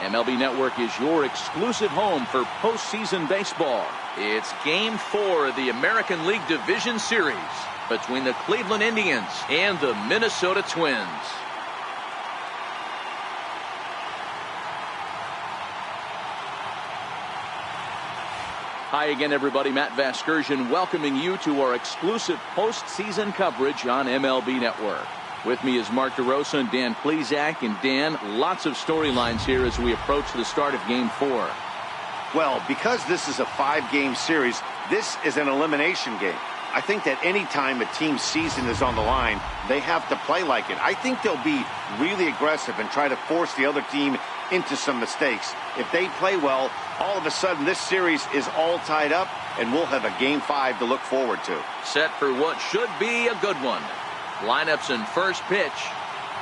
MLB Network is your exclusive home for postseason baseball. It's Game 4 of the American League Division Series between the Cleveland Indians and the Minnesota Twins. Hi again, everybody. Matt Vasgersian welcoming you to our exclusive postseason coverage on MLB Network. With me is Mark DeRosa and Dan Plesac. And Dan, lots of storylines here as we approach the start of Game 4. Well, because this is a 5-game series, this is an elimination game. I think that any time a team's season is on the line, they have to play like it. I think they'll be really aggressive and try to force the other team into some mistakes. If they play well, all of a sudden this series is all tied up, and we'll have a Game 5 to look forward to. Set for what should be a good one. Lineups and first pitch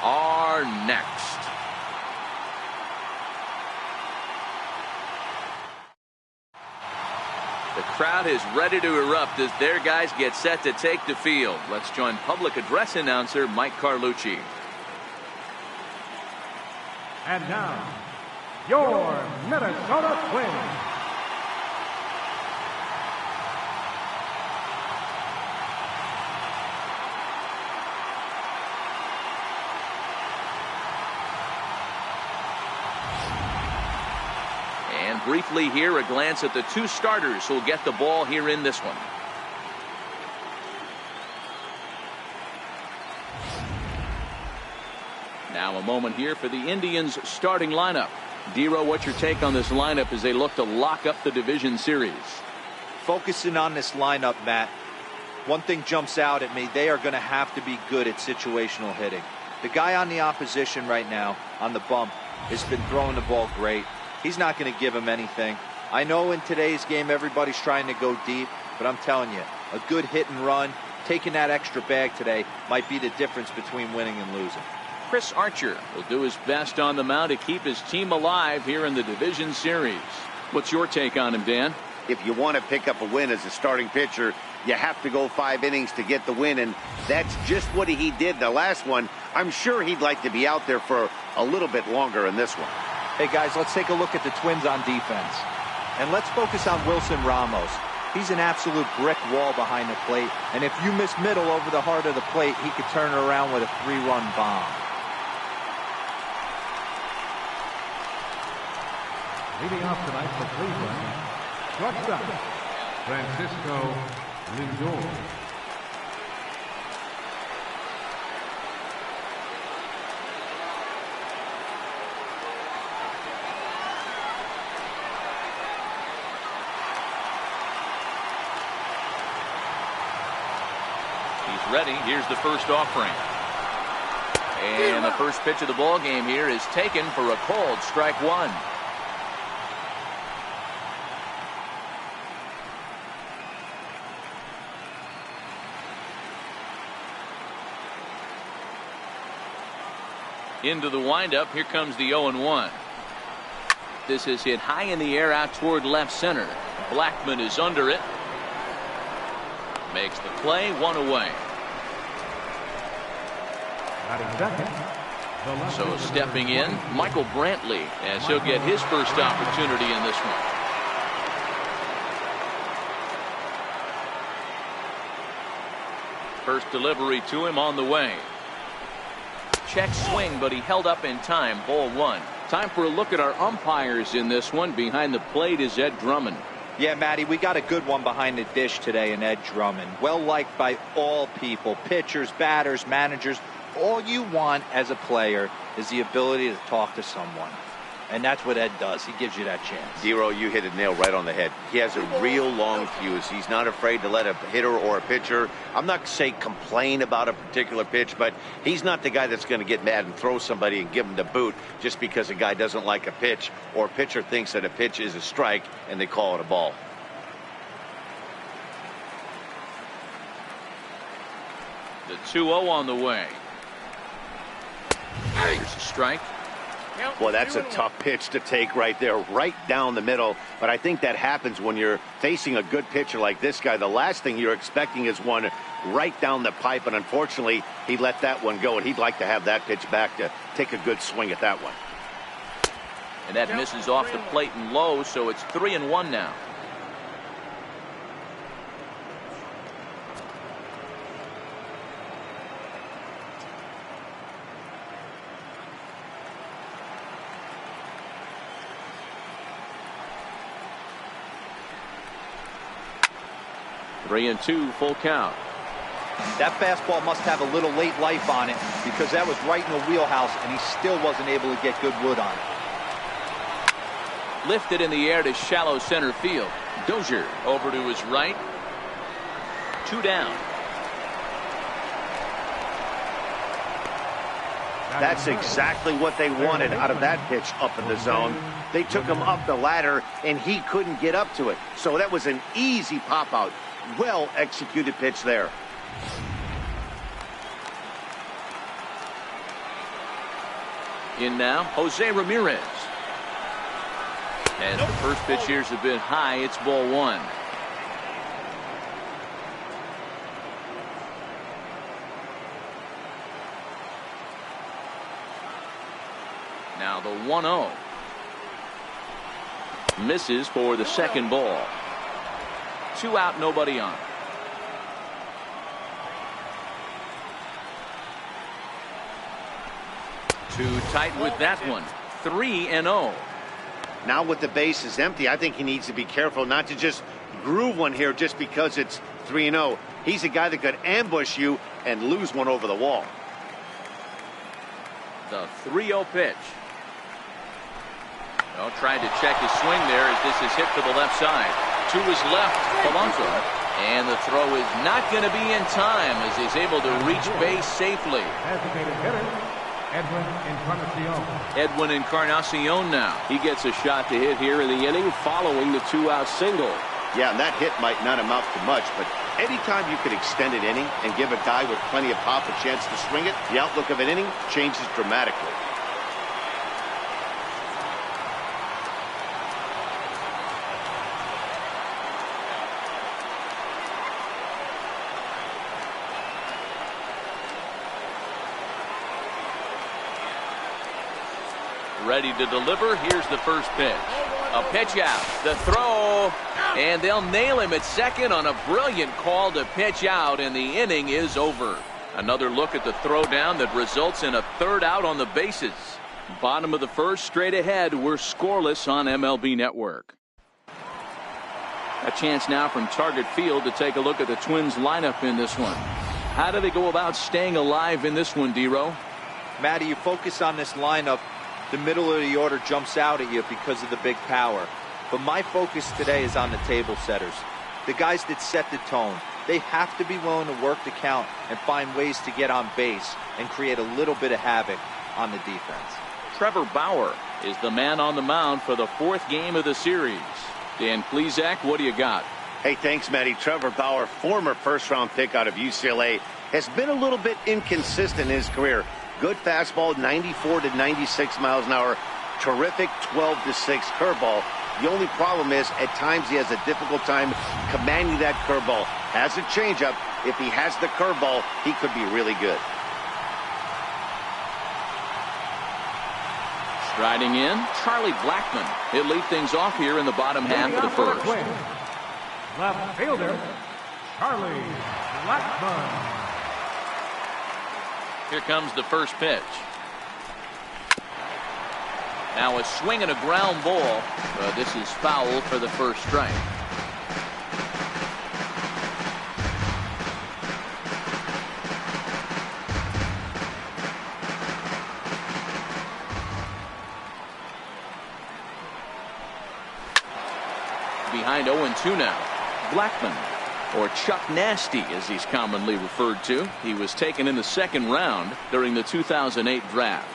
are next. The crowd is ready to erupt as their guys get set to take the field. Let's join public address announcer Mike Carlucci. And now, your Minnesota Twins. And briefly here, a glance at the two starters who will get the ball here in this one. Now a moment here for the Indians starting lineup. Dero, what's your take on this lineup as they look to lock up the division series? Focusing on this lineup, Matt, one thing jumps out at me. They are going to have to be good at situational hitting. The guy on the opposition right now on the bump has been throwing the ball great. He's not going to give him anything. I know in today's game everybody's trying to go deep, but I'm telling you, a good hit and run, taking that extra bag today might be the difference between winning and losing. Chris Archer will do his best on the mound to keep his team alive here in the division series. What's your take on him, Dan? If you want to pick up a win as a starting pitcher, you have to go 5 innings to get the win, and that's just what he did the last one. I'm sure he'd like to be out there for a little bit longer in this one. Hey, guys, let's take a look at the Twins on defense. And let's focus on Wilson Ramos. He's an absolute brick wall behind the plate, and if you miss middle over the heart of the plate, he could turn it around with a 3-run bomb. Leading off tonight for Cleveland, shortstop, Francisco Lindor. He's ready. Here's the first offering. And the first pitch of the ball game here is taken for a called strike one. Into the windup. Here comes the 0-1. This is hit high in the air out toward left center. Blackman is under it. Makes the play, 1 away. So stepping in, Michael Brantley, as he'll get his first opportunity in this one. First delivery to him on the way. Check swing, but he held up in time. Ball 1. Time for a look at our umpires in this one. Behind the plate is Ed Drummond. Yeah, Matty, we got a good one behind the dish today in Ed Drummond. Well liked by all people, pitchers, batters, managers. All you want as a player is the ability to talk to someone. And that's what Ed does. He gives you that chance. Dero, you hit a nail right on the head. He has a real long fuse. He's not afraid to let a hitter or a pitcher, I'm not saying complain about a particular pitch, but he's not the guy that's going to get mad and throw somebody and give him the boot just because a guy doesn't like a pitch or a pitcher thinks that a pitch is a strike and they call it a ball. The 2-0 on the way. Here's a strike. Well, that's a tough pitch to take right there, right down the middle. But I think that happens when you're facing a good pitcher like this guy. The last thing you're expecting is one right down the pipe, and unfortunately, he let that one go, and he'd like to have that pitch back to take a good swing at that one. And that misses off the plate and low, so it's 3-1 now. Three and two, full count. That fastball must have a little late life on it because that was right in the wheelhouse and he still wasn't able to get good wood on it. Lifted in the air to shallow center field. Dozier over to his right. 2 down. That's exactly what they wanted out of that pitch up in the zone. They took him up the ladder, and he couldn't get up to it. So that was an easy pop-out. Well-executed pitch there. In now, Jose Ramirez. As the first pitch here's a bit high, it's ball 1. Now the 1-0. Misses for the second ball. 2 out, nobody on. Too tight with that one. 3-0. Now with the bases empty, I think he needs to be careful not to just groove one here just because it's 3-0. He's a guy that could ambush you and lose one over the wall. The 3-0 pitch. Well, tried to check his swing there as this is hit to the left side. To his left, Polanco. And the throw is not going to be in time as he's able to reach base safely. Designated hitter, Edwin Encarnacion. Edwin Encarnacion now. He gets a shot to hit here in the inning following the 2-out single. Yeah, and that hit might not amount to much, but anytime you could extend an inning and give a guy with plenty of pop a chance to swing it, the outlook of an inning changes dramatically. Ready to deliver. Here's the first pitch. A pitch out. The throw. And they'll nail him at second on a brilliant call to pitch out, and the inning is over. Another look at the throw down that results in a 3rd out on the bases. Bottom of the first, straight ahead. We're scoreless on MLB Network. A chance now from Target Field to take a look at the Twins lineup in this one. How do they go about staying alive in this one, D-Row? Matty, you focus on this lineup, the middle of the order jumps out at you because of the big power. But my focus today is on the table setters. The guys that set the tone. They have to be willing to work the count and find ways to get on base and create a little bit of havoc on the defense. Trevor Bauer is the man on the mound for the 4th game of the series. Dan Plesac, what do you got? Hey, thanks, Matty. Trevor Bauer, former first-round pick out of UCLA, has been a little bit inconsistent in his career. Good fastball, 94 to 96 miles an hour. Terrific 12-6 curveball. The only problem is at times he has a difficult time commanding that curveball. Has a changeup. If he has the curveball, he could be really good. Striding in, Charlie Blackmon. He'll lead things off here in the bottom half of the first. Left fielder, Charlie Blackmon. Here comes the first pitch. Now a swing and a ground ball. This is foul for the first strike. Behind 0-2 now. Blackmon, or Chuck Nasty as he's commonly referred to. He was taken in the 2nd round during the 2008 draft.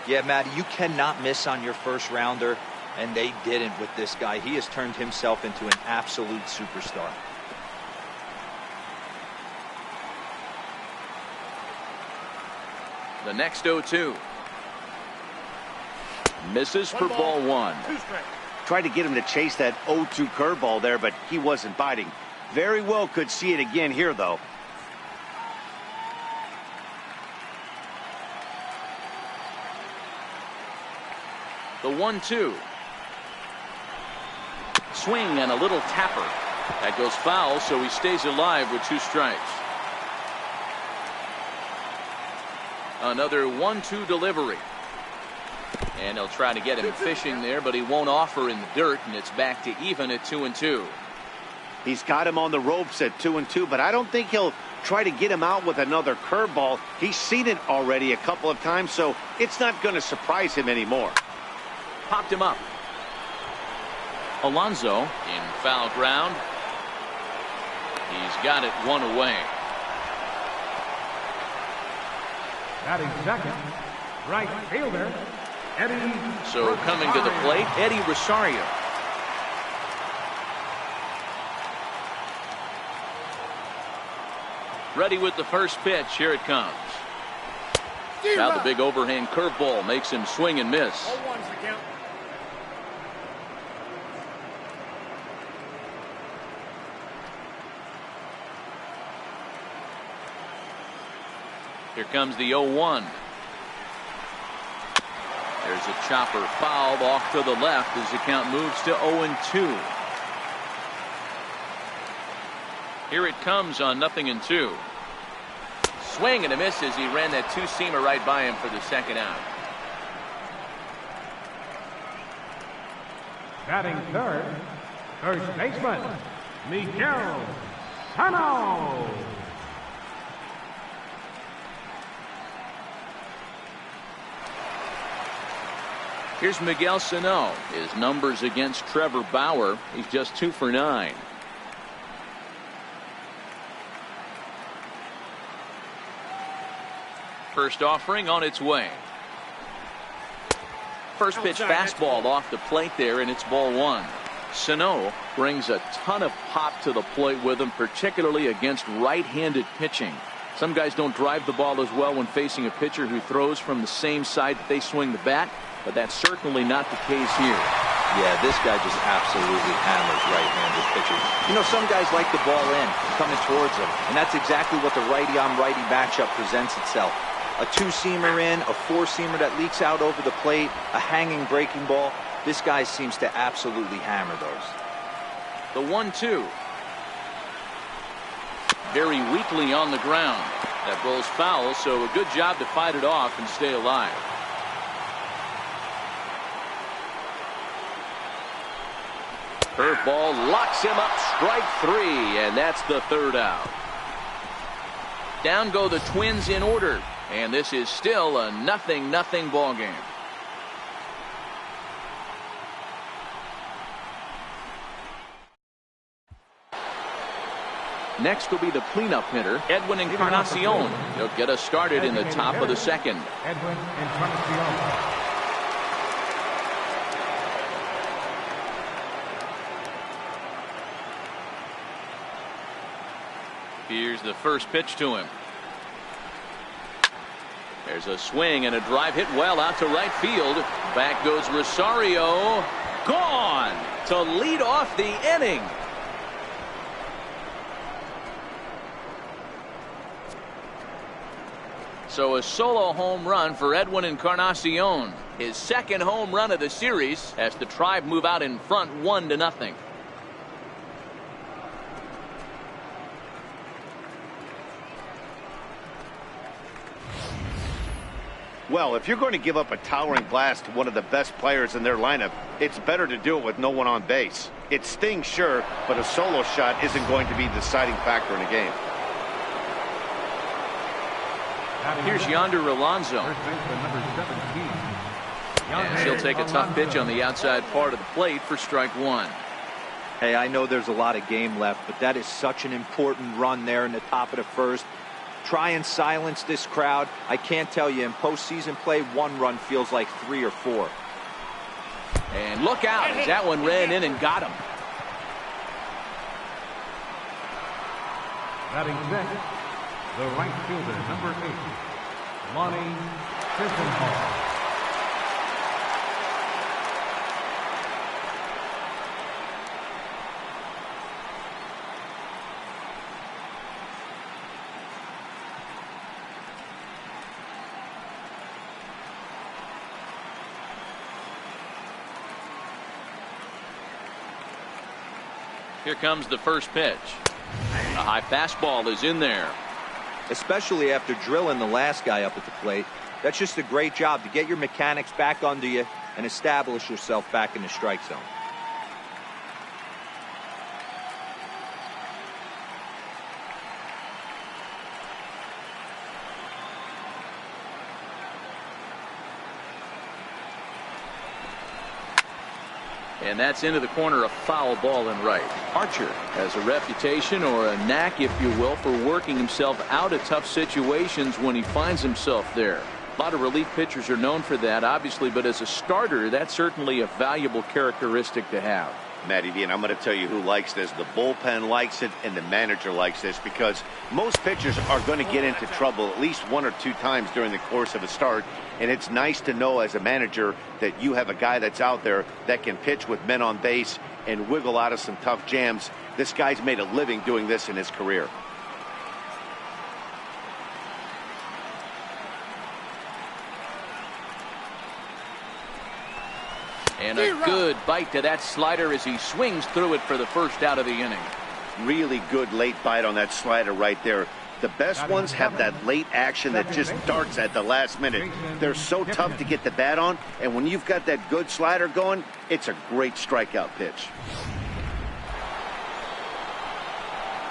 Yeah, Matty, you cannot miss on your first rounder, and they didn't with this guy. He has turned himself into an absolute superstar. The next 0-2. Misses for ball 1. Tried to get him to chase that 0-2 curveball there, but he wasn't biting. Very well could see it again here, though. The 1-2. Swing and a little tapper. That goes foul, so he stays alive with 2 strikes. Another 1-2 delivery. And he'll try to get him fishing there, but he won't offer in the dirt, and it's back to even at 2-2. He's got him on the ropes at 2-2, but I don't think he'll try to get him out with another curveball. He's seen it already a couple of times, so it's not going to surprise him anymore. Popped him up. Alonso in foul ground. He's got it 1 away. Batting second, right fielder, Eddie. So coming to the plate, Eddie Rosario. Ready with the first pitch. Here it comes. Now the big overhand curveball makes him swing and miss. 0-1's the count. Here comes the 0-1. There's a chopper fouled off to the left as the count moves to 0-2. Here it comes on 0-2. Swing and a miss as he ran that 2-seamer right by him for the second out. Batting third, first baseman, Miguel Sano. Here's Miguel Sano. His numbers against Trevor Bauer. He's just 2 for 9. First offering on its way. First pitch fastball off the plate there, and it's ball 1. Sano brings a ton of pop to the plate with him, particularly against right-handed pitching. Some guys don't drive the ball as well when facing a pitcher who throws from the same side that they swing the bat, but that's certainly not the case here. Yeah, this guy just absolutely hammers right-handed pitchers. You know, some guys like the ball in, coming towards them, and that's exactly what the righty-on-righty matchup presents itself. A 2-seamer in, a 4-seamer that leaks out over the plate, a hanging breaking ball. This guy seems to absolutely hammer those. The 1-2. Very weakly on the ground. That rolls foul, so a good job to fight it off and stay alive. Curveball locks him up, strike 3, and that's the 3rd out. Down go the Twins in order, and this is still a 0-0 ball game. Next will be the cleanup hitter, Edwin Encarnacion. He'll get us started in the top of the second. Edwin Encarnacion. Here's the first pitch to him. There's a swing and a drive hit well out to right field. Back goes Rosario. Gone to lead off the inning. So a solo home run for Edwin Encarnacion. His second home run of the series as the Tribe move out in front 1-0. Well, if you're going to give up a towering blast to one of the best players in their lineup, it's better to do it with no one on base. It stings, sure, but a solo shot isn't going to be the deciding factor in a game. Here's Yonder Alonso. And he'll take a tough pitch on the outside part of the plate for strike 1. Hey, I know there's a lot of game left, but that is such an important run there in the top of the first. Try and silence this crowd. I can't tell you, in postseason play, 1 run feels like 3 or 4. And look out as that one ran in and got him. Batting sixth, the right fielder, number 8, Lonnie Chisenhall. Here comes the first pitch. A high fastball is in there. Especially after drilling the last guy up at the plate. That's just a great job to get your mechanics back under you and establish yourself back in the strike zone. And that's into the corner, a foul ball and right. Archer has a reputation, or a knack, if you will, for working himself out of tough situations when he finds himself there. A lot of relief pitchers are known for that, obviously, but as a starter, that's certainly a valuable characteristic to have. Matty V, and I'm going to tell you who likes this. The bullpen likes it, and the manager likes this, because most pitchers are going to get into trouble at least 1 or 2 times during the course of a start, and it's nice to know as a manager that you have a guy that's out there that can pitch with men on base and wiggle out of some tough jams. This guy's made a living doing this in his career. And a good bite to that slider as he swings through it for the first out of the inning. Really good late bite on that slider right there. The best ones have that late action that just darts at the last minute. They're so tough to get the bat on, and when you've got that good slider going, it's a great strikeout pitch.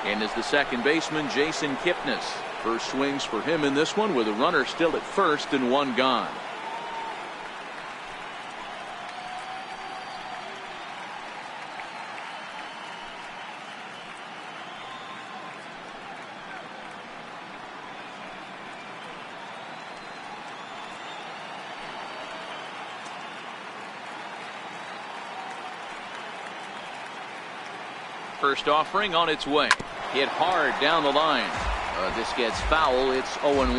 And is the second baseman, Jason Kipnis. First swings for him in this one with a runner still at first and 1 gone. First offering on its way. Hit hard down the line. This gets foul. It's 0-1.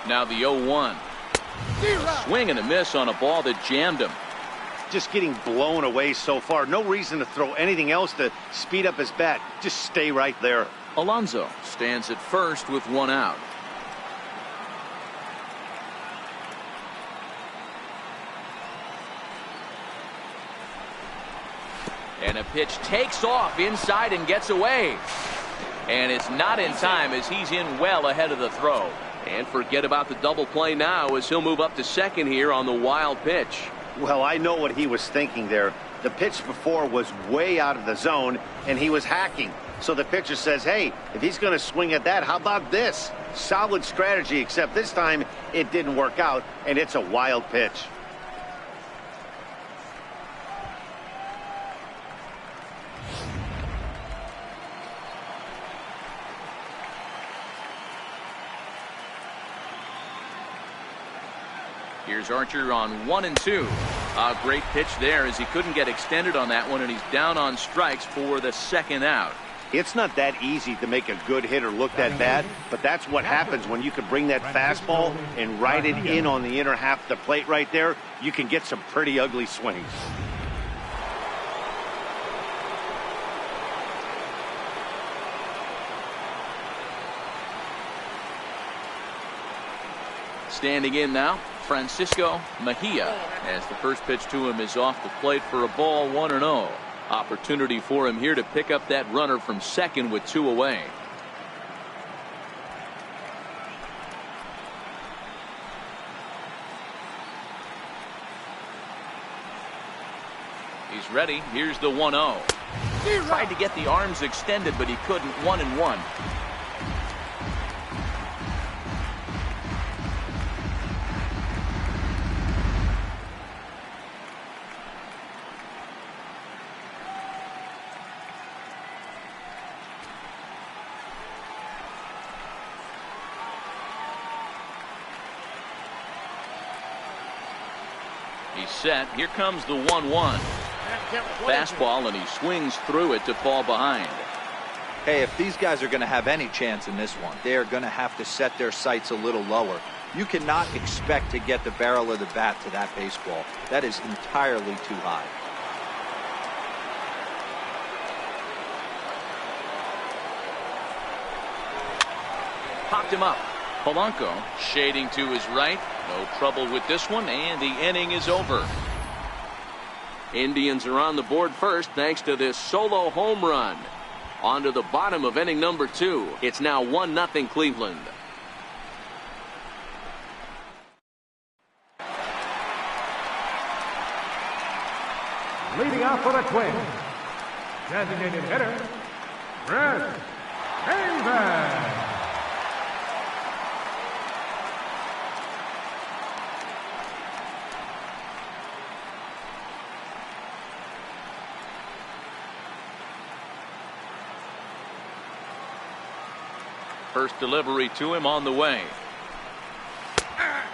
Now the 0-1. A swing and a miss on a ball that jammed him. Just getting blown away so far. No reason to throw anything else to speed up his bat. Just stay right there. Alonso stands at first with 1 out. And a pitch takes off inside and gets away. And it's not in time as he's in well ahead of the throw. And forget about the double play now as he'll move up to second here on the wild pitch. Well, I know what he was thinking there. The pitch before was way out of the zone, and he was hacking. So the pitcher says, hey, if he's going to swing at that, how about this? Solid strategy, except this time it didn't work out, and it's a wild pitch. Here's Archer on 1 and 2. A great pitch there as he couldn't get extended on that one, and he's down on strikes for the second out. It's not that easy to make a good hitter look that bad, but that's what happens when you can bring that fastball and ride it in on the inner half of the plate right there. You can get some pretty ugly swings. Standing in now, Francisco Mejia, as the first pitch to him is off the plate for a ball, 1-0. Opportunity for him here to pick up that runner from second with 2 away. He's ready. Here's the 1-0. Tried to get the arms extended, but he couldn't. 1-1. He's set. Here comes the 1-1. Fastball, and he swings through it to fall behind. Hey, if these guys are going to have any chance in this one, they are going to have to set their sights a little lower. You cannot expect to get the barrel of the bat to that baseball. That is entirely too high. Popped him up. Polanco shading to his right. No trouble with this one, and the inning is over. Indians are on the board first thanks to this solo home run. On to the bottom of inning number 2. It's now 1-0 Cleveland. Leading off for the Twins, designated hitter, Brett Haven. First delivery to him on the way.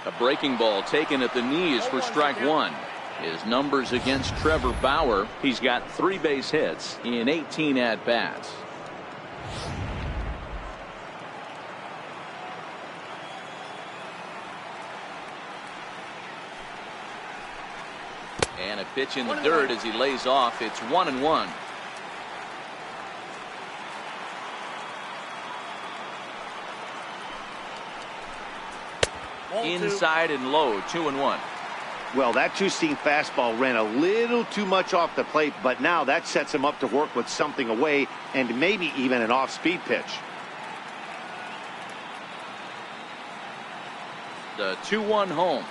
A breaking ball taken at the knees for strike 1. His numbers against Trevor Bauer, he's got 3 base hits in 18 at-bats. And a pitch in the dirt as he lays off. It's 1-1. Inside and low, 2-1. Well, that two-seam fastball ran a little too much off the plate, but now that sets him up to work with something away and maybe even an off-speed pitch. The 2-1 home.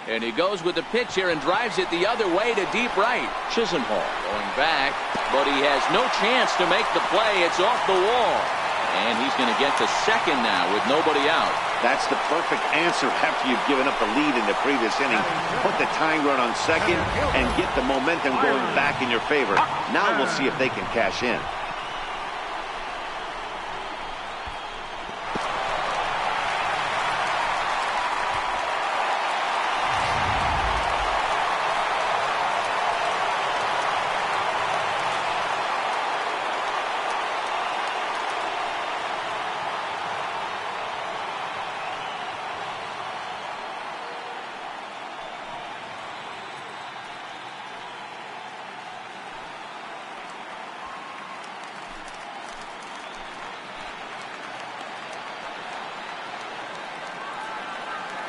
And he goes with the pitch here and drives it the other way to deep right. Chisenhall going back, but he has no chance to make the play. It's off the wall. And he's going to get to second now with nobody out. That's the perfect answer after you've given up the lead in the previous inning. Put the tying run on second and get the momentum going back in your favor. Now we'll see if they can cash in.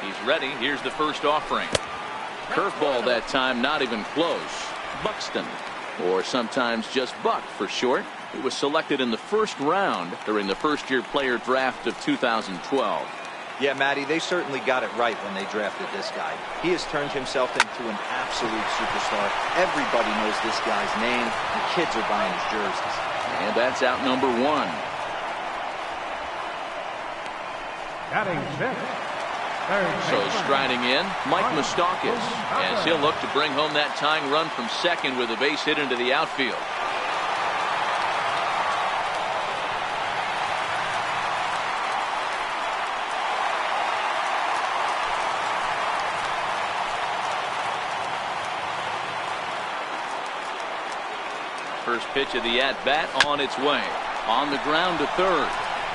He's ready. Here's the first offering. Curveball that time, not even close. Buxton, or sometimes just Buck for short. He was selected in the first round during the first-year player draft of 2012. Yeah, Matty, they certainly got it right when they drafted this guy. He has turned himself into an absolute superstar. Everybody knows this guy's name. The kids are buying his jerseys. And that's out number 1. Batting 6. So striding in, Mike Moustakas, as he'll look to bring home that tying run from second with a base hit into the outfield. First pitch of the at-bat on its way. On the ground to third.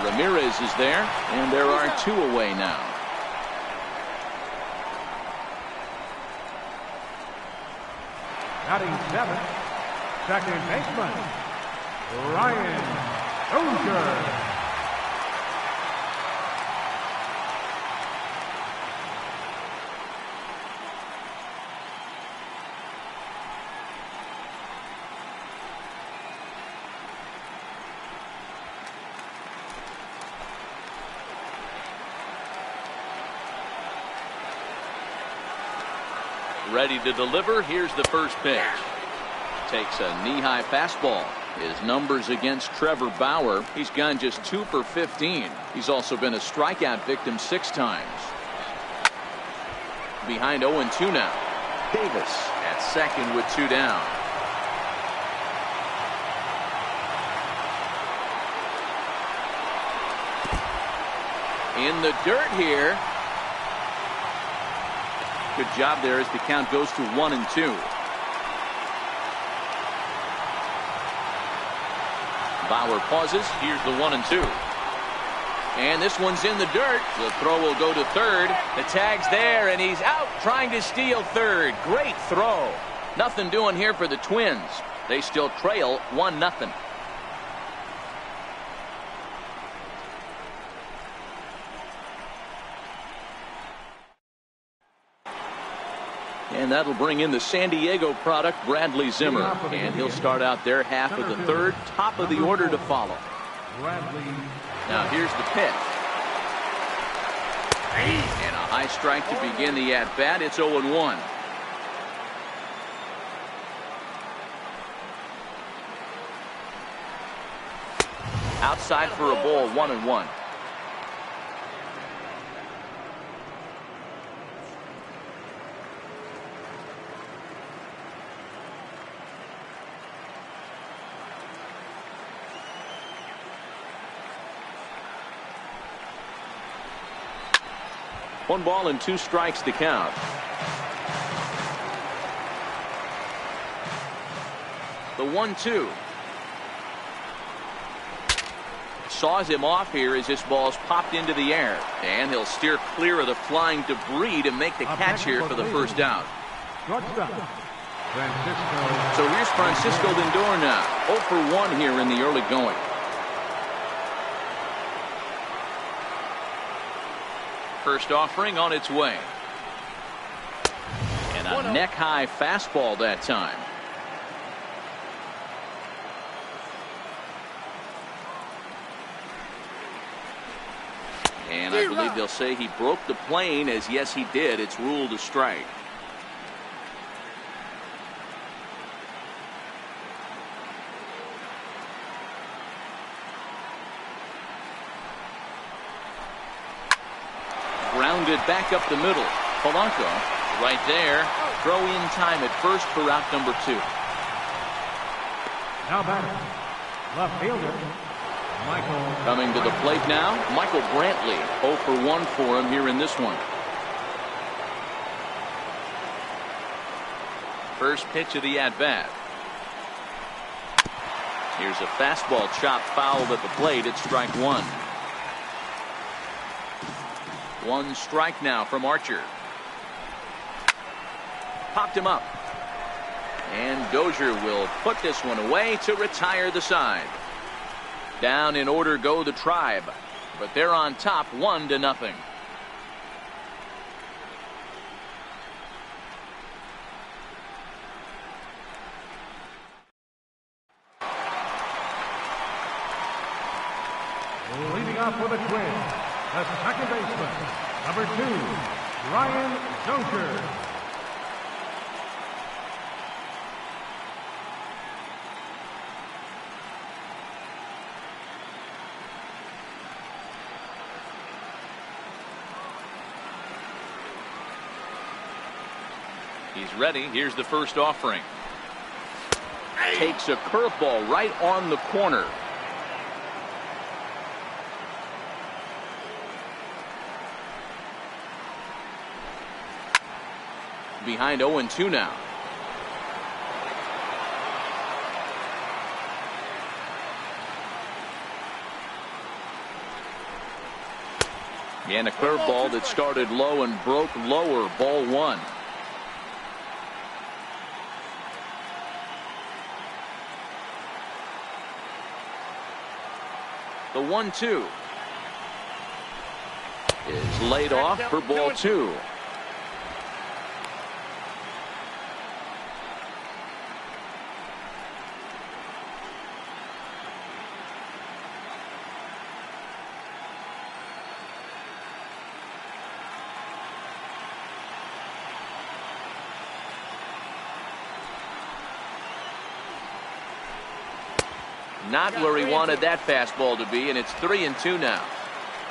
Ramirez is there, and there are 2 away now. Batting 7, second baseman, Ryan Dozier. Ready to deliver. Here's the first pitch. Takes a knee-high fastball. His numbers against Trevor Bauer, he's gone just 2 for 15. He's also been a strikeout victim 6 times. Behind 0-2 now. Davis at second with 2 down. In the dirt here. Good job there as the count goes to 1-2. Bauer pauses. Here's the 1-2. And this one's in the dirt. The throw will go to third. The tag's there, and he's out trying to steal third. Great throw. Nothing doing here for the Twins. They still trail 1-0. And that'll bring in the San Diego product, Bradley Zimmer. And he'll start out their half of the third. Top of the order to follow. Now here's the pitch. And a high strike to begin the at-bat. It's 0-1. Outside for a ball, 1-1. One ball and 2 strikes to count. The 1-2. Saws him off here as this ball's popped into the air. And he'll steer clear of the flying debris to make the catch here for the first out. So here's Francisco Lindor now. 0 for 1 here in the early going. First offering on its way. And a neck-high fastball that time. And I believe they'll say he broke the plane, as yes he did. It's ruled a strike. Grounded back up the middle. Polanco right there. Throw in time at first for out number 2. Now batting, left fielder, Michael. Coming to the plate now, Michael Brantley. 0 for 1 for him here in this one. First pitch of the at-bat. Here's a fastball chopped foul at the plate. It's strike 1. 1 strike now from Archer. Popped him up. And Dozier will put this one away to retire the side. Down in order go the Tribe. But they're on top 1-0. Leading off for the Twins, the second baseman, number 2, Ryan Dozier. He's ready. Here's the first offering. Takes a curveball right on the corner. Behind 0-2 now. And a curveball that started low and broke lower. Ball 1. The 1-2 is laid off for ball 2. Not where he wanted that fastball to be, and it's 3-2 now.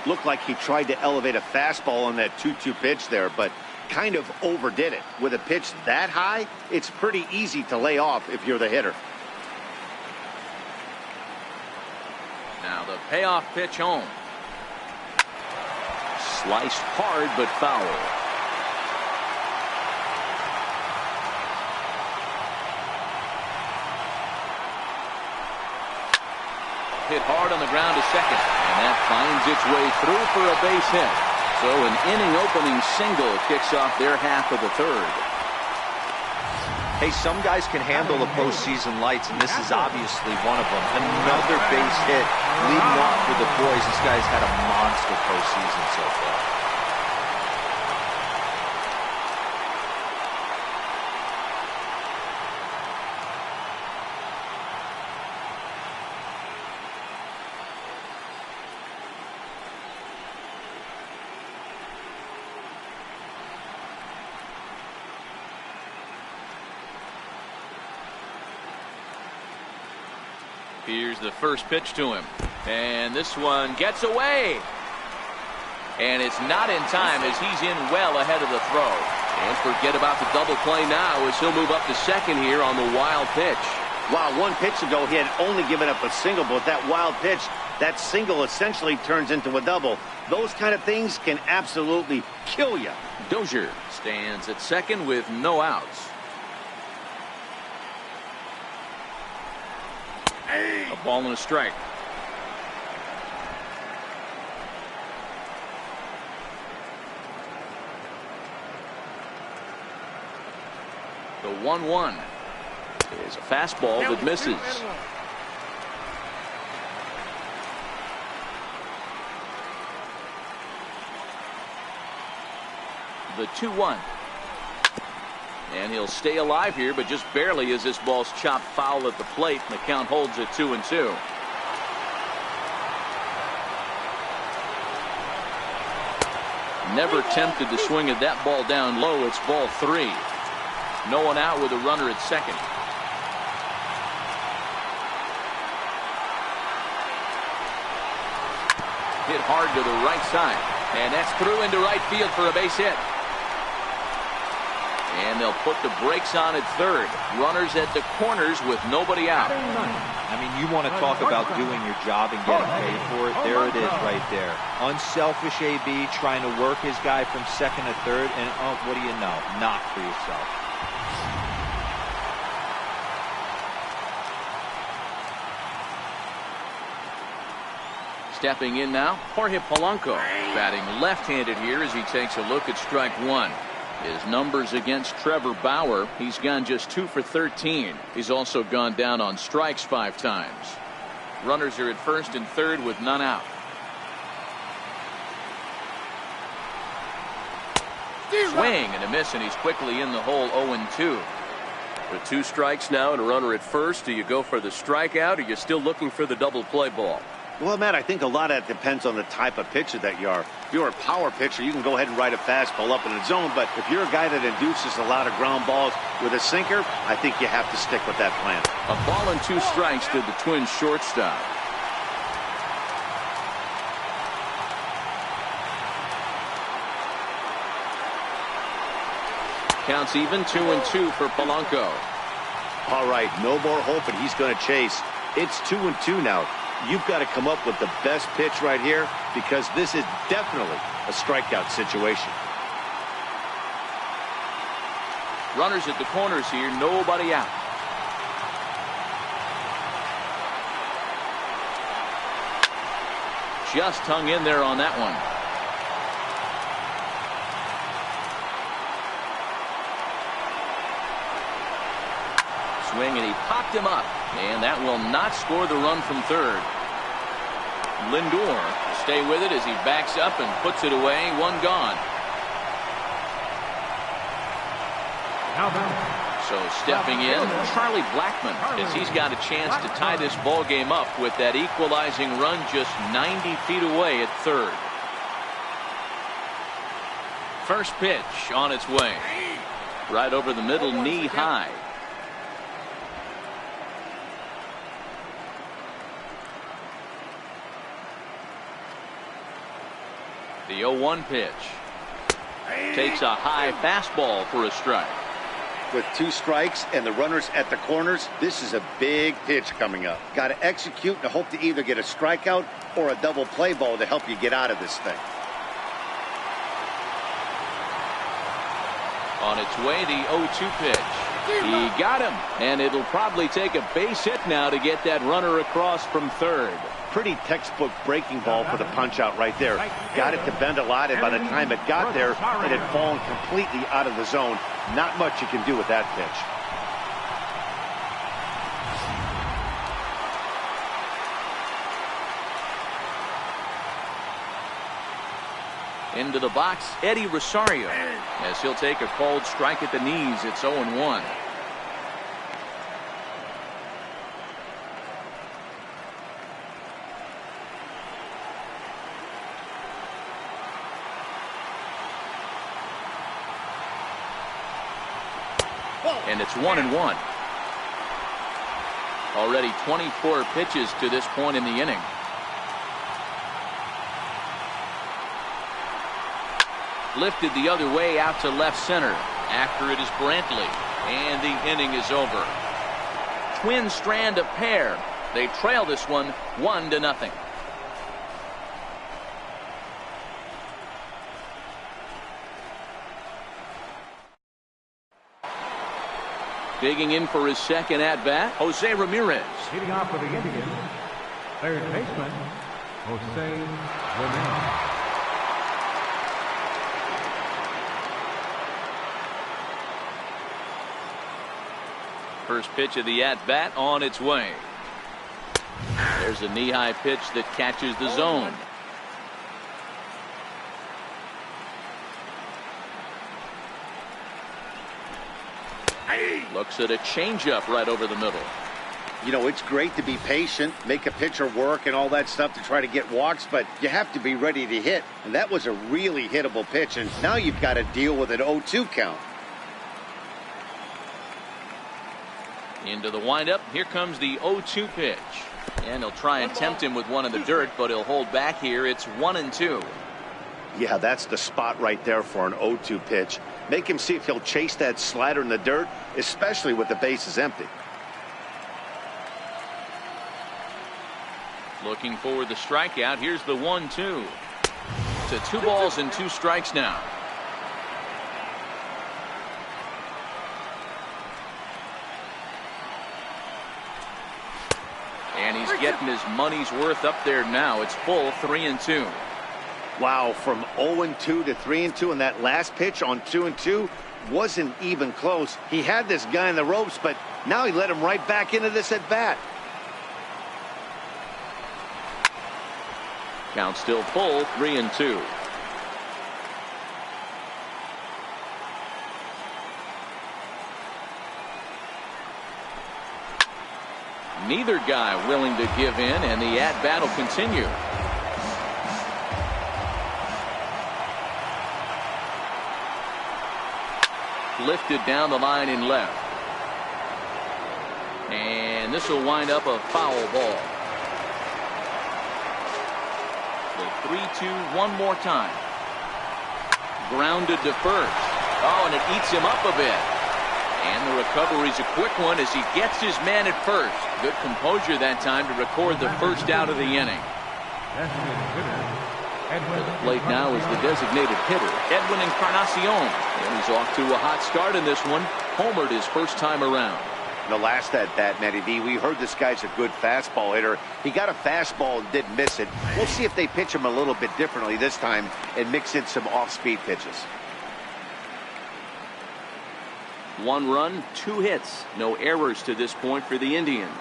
Looked like he tried to elevate a fastball on that 2-2 pitch there, but kind of overdid it. With a pitch that high, it's pretty easy to lay off if you're the hitter. Now the payoff pitch home. Sliced hard but foul. Hit hard on the ground to second, and that finds its way through for a base hit. So an inning opening single kicks off their half of the third. Hey, some guys can handle the postseason lights, and this is obviously one of them. Another base hit leading off for the boys. This guy's had a monster postseason so far. Here's the first pitch to him. And this one gets away. And it's not in time as he's in well ahead of the throw. And forget about the double play now as he'll move up to second here on the wild pitch. Wow, one pitch ago he had only given up a single, but with that wild pitch, that single essentially turns into a double. Those kind of things can absolutely kill you. Dozier stands at second with no outs. A ball and a strike. The 1-1 is a fastball that misses. The 2-1. And he'll stay alive here, but just barely as this ball's chopped foul at the plate, and the count holds at 2-2. Never tempted to swing at that ball down low. It's ball 3. No one out with a runner at second. Hit hard to the right side. And that's through into right field for a base hit. And they'll put the brakes on at third. Runners at the corners with nobody out. I mean, you want to talk about doing your job and getting paid for it. There it is right there. Unselfish AB trying to work his guy from second to third. And oh, what do you know? Not for yourself. Stepping in now, Jorge Polanco, batting left-handed here as he takes a look at strike one. His numbers against Trevor Bauer, he's gone just 2 for 13. He's also gone down on strikes 5 times. Runners are at first and third with none out. Swing and a miss, and he's quickly in the hole. 0-2. With 2 strikes now and a runner at first, do you go for the strikeout, or are you still looking for the double play ball? Well, Matt, I think a lot of that depends on the type of pitcher that you are. If you're a power pitcher, you can go ahead and ride a fastball up in the zone. But if you're a guy that induces a lot of ground balls with a sinker, I think you have to stick with that plan. A ball and 2 strikes to the Twins shortstop. Counts even. 2-2 for Polanco. All right, no more hope, and he's going to chase. It's 2-2 now. You've got to come up with the best pitch right here, because this is definitely a strikeout situation. Runners at the corners here, nobody out. Just hung in there on that one. Swing, and he popped him up, and that will not score the run from third. Lindor to stay with it as he backs up and puts it away. 1 gone. So stepping in, Charlie Blackmon, as he's got a chance to tie this ball game up with that equalizing run just 90 feet away at third. First pitch on its way. Right over the middle, knee high. The 0-1 pitch. Takes a high fastball for a strike. With 2 strikes and the runners at the corners, this is a big pitch coming up. Got to execute and hope to either get a strikeout or a double play ball to help you get out of this thing. On its way, the 0-2 pitch. He got him, and it'll probably take a base hit now to get that runner across from third. Pretty textbook breaking ball for the punch out right there. Got it to bend a lot, and by the time it got there, it had fallen completely out of the zone. Not much you can do with that pitch. Into the box, Eddie Rosario, as he'll take a called strike at the knees. It's 0-1. And it's 1-1. Already 24 pitches to this point in the inning. Lifted the other way out to left center. After it is Brantley. And the inning is over. Twins strand a pair. They trail this one 1-0. Digging in for his second at-bat, Jose Ramirez. Leading off for the Indians, third baseman, Jose Ramirez. First pitch of the at-bat on its way. There's a knee-high pitch that catches the zone. Looks at a changeup right over the middle. You know, it's great to be patient, make a pitcher work and all that stuff to try to get walks, but you have to be ready to hit. And that was a really hittable pitch, and now you've got to deal with an 0-2 count. Into the windup. Here comes the 0-2 pitch. And he'll try and tempt him with one in the dirt, but he'll hold back here. It's 1-2. Yeah, that's the spot right there for an 0-2 pitch. Make him see if he'll chase that slider in the dirt, especially with the bases empty. Looking for the strikeout. Here's the 1-2. It's 2 balls and 2 strikes now. And he's getting his money's worth up there now. It's full 3-2. Wow, from 0-2 to 3-2, and that last pitch on 2-2 wasn't even close. He had this guy in the ropes, but now he let him right back into this at bat. Count still full, 3-2. Neither guy willing to give in, and the at-bat will continue. Lifted down the line in left. And this will wind up a foul ball. The 3-2 one more time. Grounded to first. Oh, and it eats him up a bit. And the recovery's a quick one as he gets his man at first. Good composure that time to record the first out of the inning. At the plate now is the designated hitter, Edwin Encarnacion. And he's off to a hot start in this one. Homered his first time around. The last at bat, Matty V, we heard this guy's a good fastball hitter. He got a fastball and didn't miss it. We'll see if they pitch him a little bit differently this time and mix in some off-speed pitches. 1 run, 2 hits. No errors to this point for the Indians.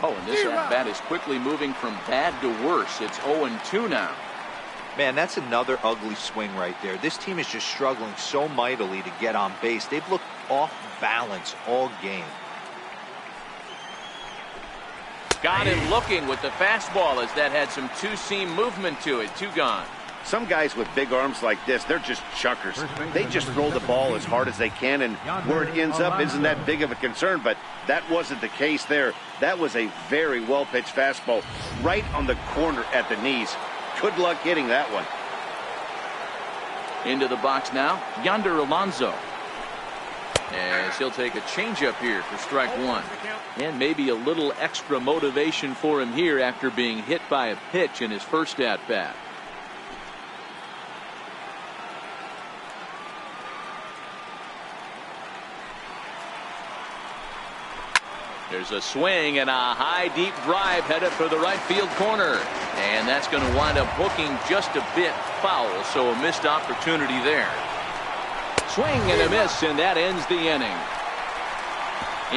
Oh, and this at-bat is quickly moving from bad to worse. It's 0-2 now. Man, that's another ugly swing right there. This team is just struggling so mightily to get on base. They've looked off balance all game. Got him looking with the fastball as that had some two-seam movement to it. 2 gone. Some guys with big arms like this, they're just chuckers. They just throw the ball as hard as they can, and where it ends up isn't that big of a concern, but that wasn't the case there. That was a very well-pitched fastball right on the corner at the knees. Good luck hitting that one. Into the box now, Yonder Alonso. As he'll take a changeup here for strike 1. And maybe a little extra motivation for him here after being hit by a pitch in his first at-bat. There's a swing and a high deep drive headed for the right field corner. And that's going to wind up hooking just a bit foul, so a missed opportunity there. Swing and a miss, and that ends the inning.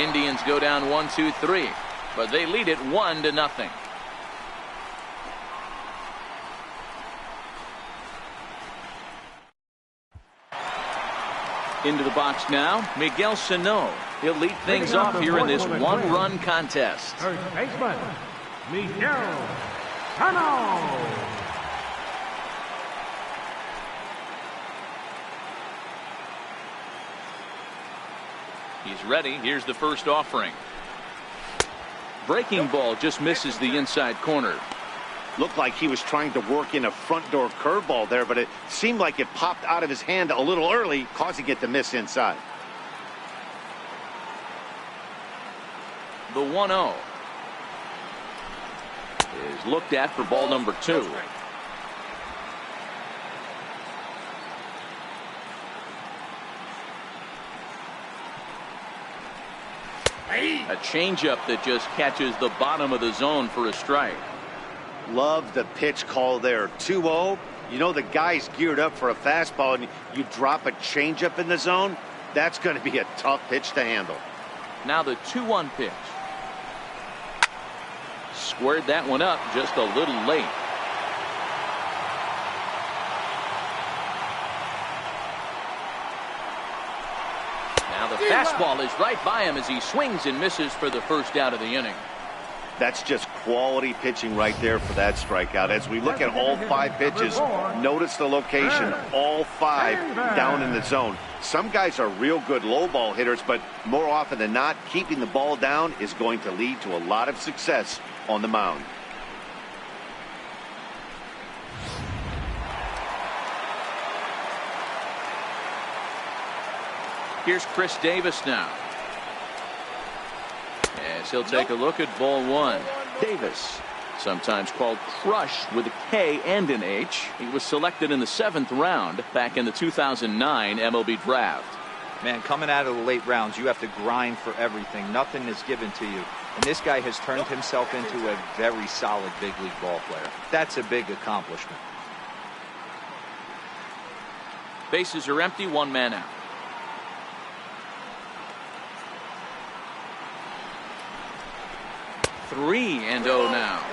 Indians go down 1-2-3, but they lead it 1-0. Into the box now, Miguel Sano. He'll lead things off here in this 1-run contest. First baseman, Miguel Sano. He's ready. Here's the first offering. Breaking ball just misses the inside corner. Looked like he was trying to work in a front door curveball there, but it seemed like it popped out of his hand a little early, causing it to miss inside. The 1-0 is looked at for ball number 2. A changeup that just catches the bottom of the zone for a strike. Love the pitch call there. 2-0. You know the guy's geared up for a fastball, and you drop a changeup in the zone. That's going to be a tough pitch to handle. Now the 2-1 pitch. Squared that one up just a little late. Now the fastball is right by him as he swings and misses for the first out of the inning. That's just quality pitching right there for that strikeout. As we look at all 5 pitches, notice the location, all 5 down in the zone. Some guys are real good low ball hitters, but more often than not, keeping the ball down is going to lead to a lot of success on the mound. Here's Chris Davis now. As he'll take a look at ball 1. Davis, sometimes called Crush with a K and an H. He was selected in the 7th round back in the 2009 MLB draft. Man, coming out of the late rounds, you have to grind for everything. Nothing is given to you. And this guy has turned himself into a very solid big league ball player. That's a big accomplishment. Bases are empty, 1 man out. Three and 0 now.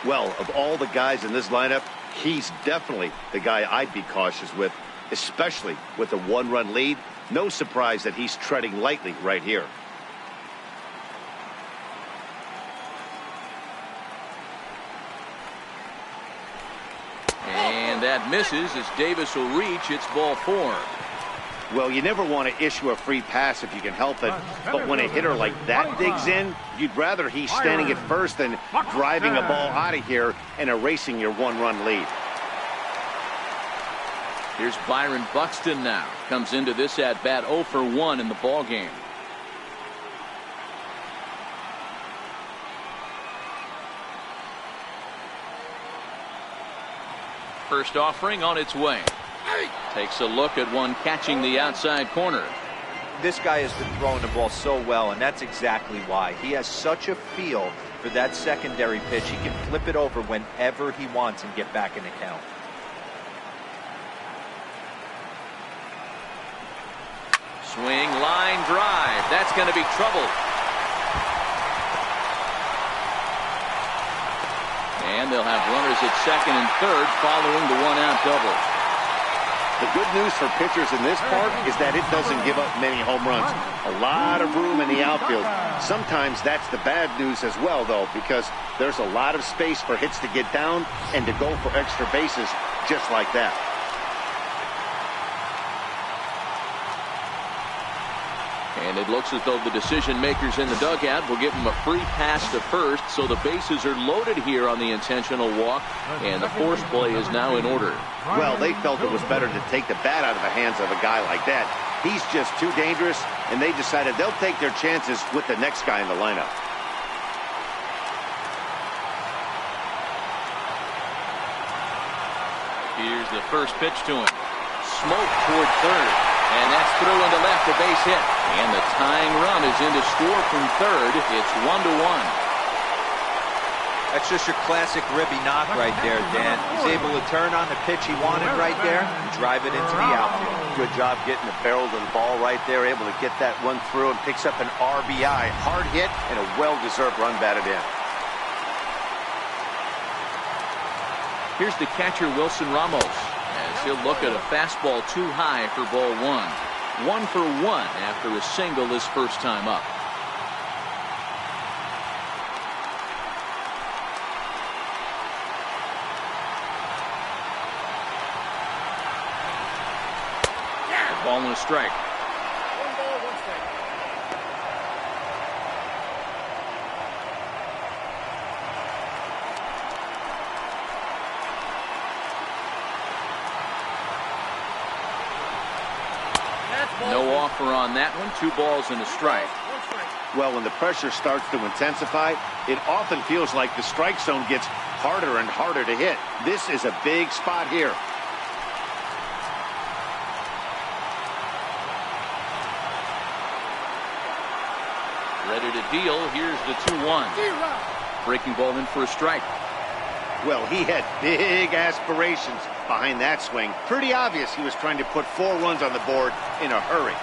Well, of all the guys in this lineup, he's definitely the guy I'd be cautious with, especially with a 1-run lead. No surprise that he's treading lightly right here. And that misses as Davis will reach. It's ball 4. Well, you never want to issue a free pass if you can help it, but when a hitter like that digs in, you'd rather he's standing at first than driving a ball out of here and erasing your 1-run lead. Here's Byron Buxton now. Comes into this at bat 0 for 1 in the ball game. First offering on its way. Takes a look at one catching the outside corner. This guy has been throwing the ball so well, and that's exactly why. He has such a feel for that secondary pitch. He can flip it over whenever he wants and get back in the count. Swing, line drive. That's going to be trouble. And they'll have runners at second and third following the 1-out double. The good news for pitchers in this park is that it doesn't give up many home runs. A lot of room in the outfield. Sometimes that's the bad news as well, though, because there's a lot of space for hits to get down and to go for extra bases just like that. And it looks as though the decision makers in the dugout will give him a free pass to first, so the bases are loaded here on the intentional walk, and the force play is now in order. Well, they felt it was better to take the bat out of the hands of a guy like that. He's just too dangerous, and they decided they'll take their chances with the next guy in the lineup. Here's the first pitch to him. Smoke toward third. And that's through into left, a base hit. And the tying run is in to score from third. It's 1-1. That's just your classic Ribby knock right there, Dan. He's able to turn on the pitch he wanted right there and drive it into the outfield. Good job getting the barrel to the ball right there, able to get that one through and picks up an RBI. Hard hit and a well-deserved run batted in. Here's the catcher, Wilson Ramos, as he'll look at a fastball too high for ball 1. 1 for 1 after a single his first time up. A ball and a strike. 1 ball, 1 strike. No offer on that one. 2 balls and a strike. Well, when the pressure starts to intensify, it often feels like the strike zone gets harder and harder to hit. This is a big spot here. Ready to deal. Here's the 2-1. Breaking ball in for a strike. Well, he had big aspirations behind that swing. Pretty obvious he was trying to put 4 runs on the board in a hurry.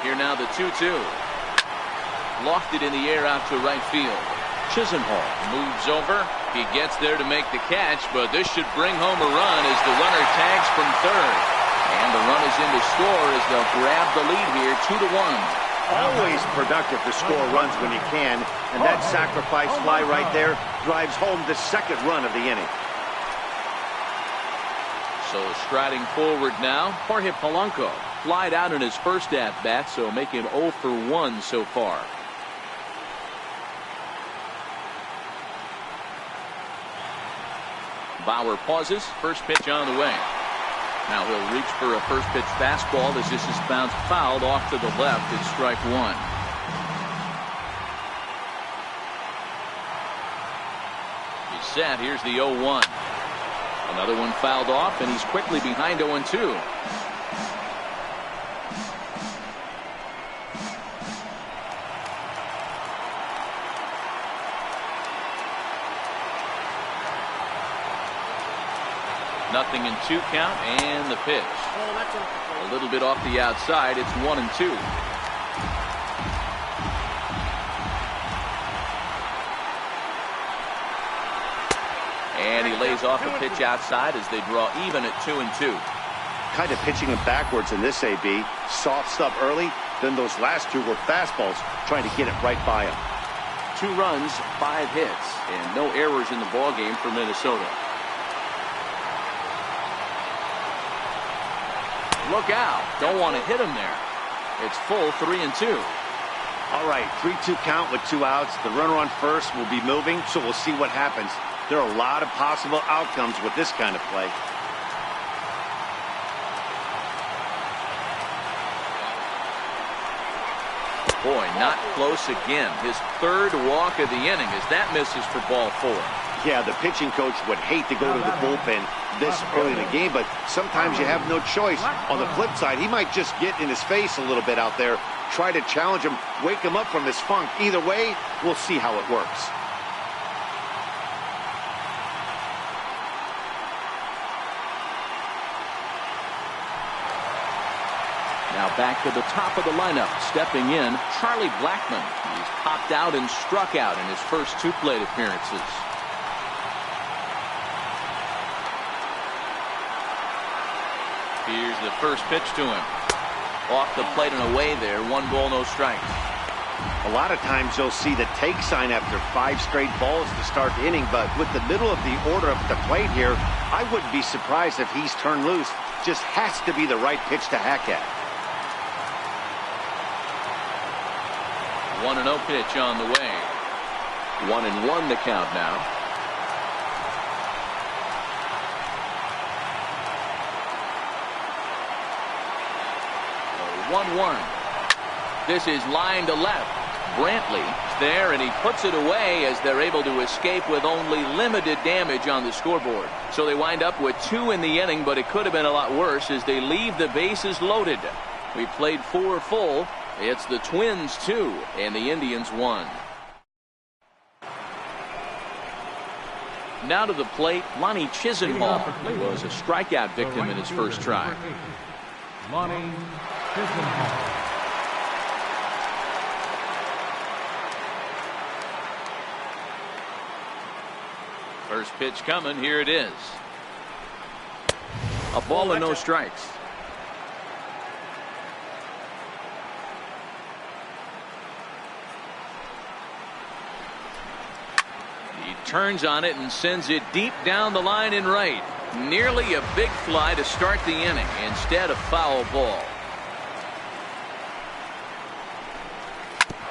Here now the 2-2. Lofted in the air out to right field. Chisenhall moves over. He gets there to make the catch, but this should bring home a run as the runner tags from third. And the run is in to score as they'll grab the lead here 2-1. Always productive to score runs when you can, and that sacrifice fly right there drives home the second run of the inning. So striding forward now, Jorge Polanco. Flied out in his first at-bat, so make him 0 for 1 so far. Bauer pauses. First pitch on the way. Now he'll reach for a first pitch fastball as this is bounced fouled off to the left. It's strike 1. He's set. Here's the 0-1. Another one fouled off, and he's quickly behind 0-2. Nothing in 2 count, and the pitch. A little bit off the outside. It's 1-2. And he lays off a pitch outside as they draw even at 2-2. Kind of pitching him backwards in this AB. Soft stuff early, then those last 2 were fastballs, trying to get it right by him. 2 runs, 5 hits, and no errors in the ballgame for Minnesota. Look out. Don't want to hit him there. It's full 3-2. All right, 3-2 count with 2 outs. The runner on first will be moving, so we'll see what happens. There are a lot of possible outcomes with this kind of play. Boy, not close again. His 3rd walk of the inning as that misses for ball 4. Yeah, the pitching coach would hate to go to the bullpen this early in the game, but sometimes you have no choice. On the flip side, he might just get in his face a little bit out there, try to challenge him, wake him up from his funk. Either way, we'll see how it works. Now back to the top of the lineup. Stepping in, Charlie Blackmon. He's popped out and struck out in his first 2 plate appearances. Here's the first pitch to him. Off the plate and away there. 1 ball, no strikes. A lot of times you'll see the take sign after 5 straight balls to start the inning, but with the middle of the order up at the plate here, I wouldn't be surprised if he's turned loose. Just has to be the right pitch to hack at. 1-0 pitch on the way. 1-1 the count now. 1-1. This is line to left. Brantley there, and he puts it away as they're able to escape with only limited damage on the scoreboard. So they wind up with 2 in the inning, but it could have been a lot worse as they leave the bases loaded. We played 4 full. It's the Twins 2 and the Indians 1. Now to the plate, Lonnie Chisenhall was a strikeout victim in his first try. Lonnie Chisenhall. First pitch coming. Here it is. A ball and no strikes. He turns on it and sends it deep down the line in right. Nearly a big fly to start the inning. Instead, a foul ball.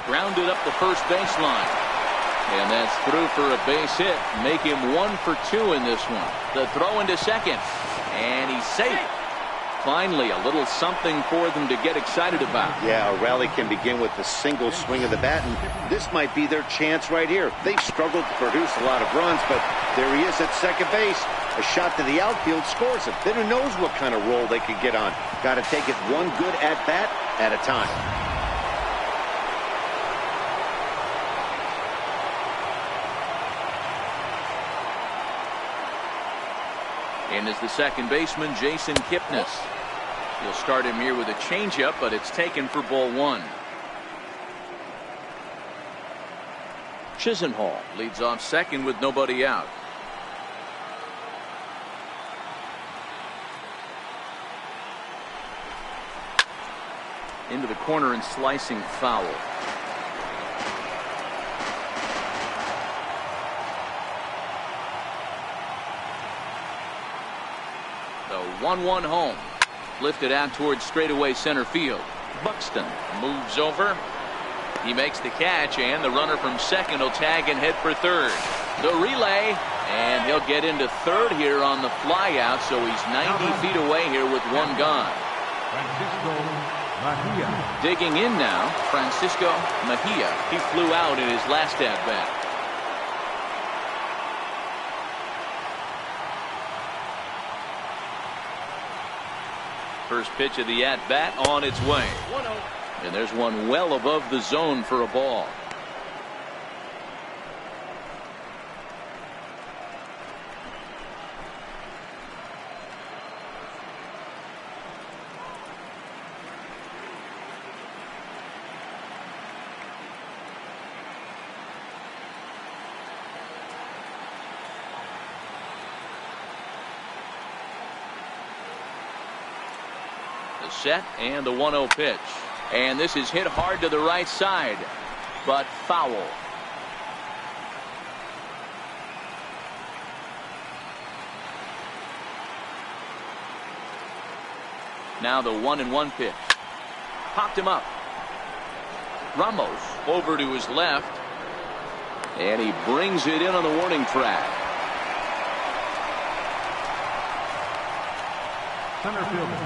Grounded up the first baseline. And that's through for a base hit. Make him 1 for 2 in this one. The throw into second. And he's safe. Finally, a little something for them to get excited about. Yeah, a rally can begin with a single swing of the bat, and this might be their chance right here. They've struggled to produce a lot of runs, but there he is at second base. A shot to the outfield scores it. Then who knows what kind of roll they could get on. Got to take it one good at-bat at a time. And is the second baseman, Jason Kipnis. He'll start him here with a changeup, but it's taken for ball 1. Chisenhall leads off second with nobody out. Into the corner and slicing foul. The 1-1 home. Lifted out towards straightaway center field. Buxton moves over. He makes the catch, and the runner from second will tag and head for third. The relay, and he'll get into third here on the fly out, so he's 90 feet away here with one gone. Digging in now, Francisco Mejia. He flew out in his last at-bat. First pitch of the at-bat on its way. And there's one well above the zone for a ball. The set and the 1-0 pitch. And this is hit hard to the right side, but foul. Now the 1-1 pitch. Popped him up. Ramos over to his left. And he brings it in on the warning track. Center fielder,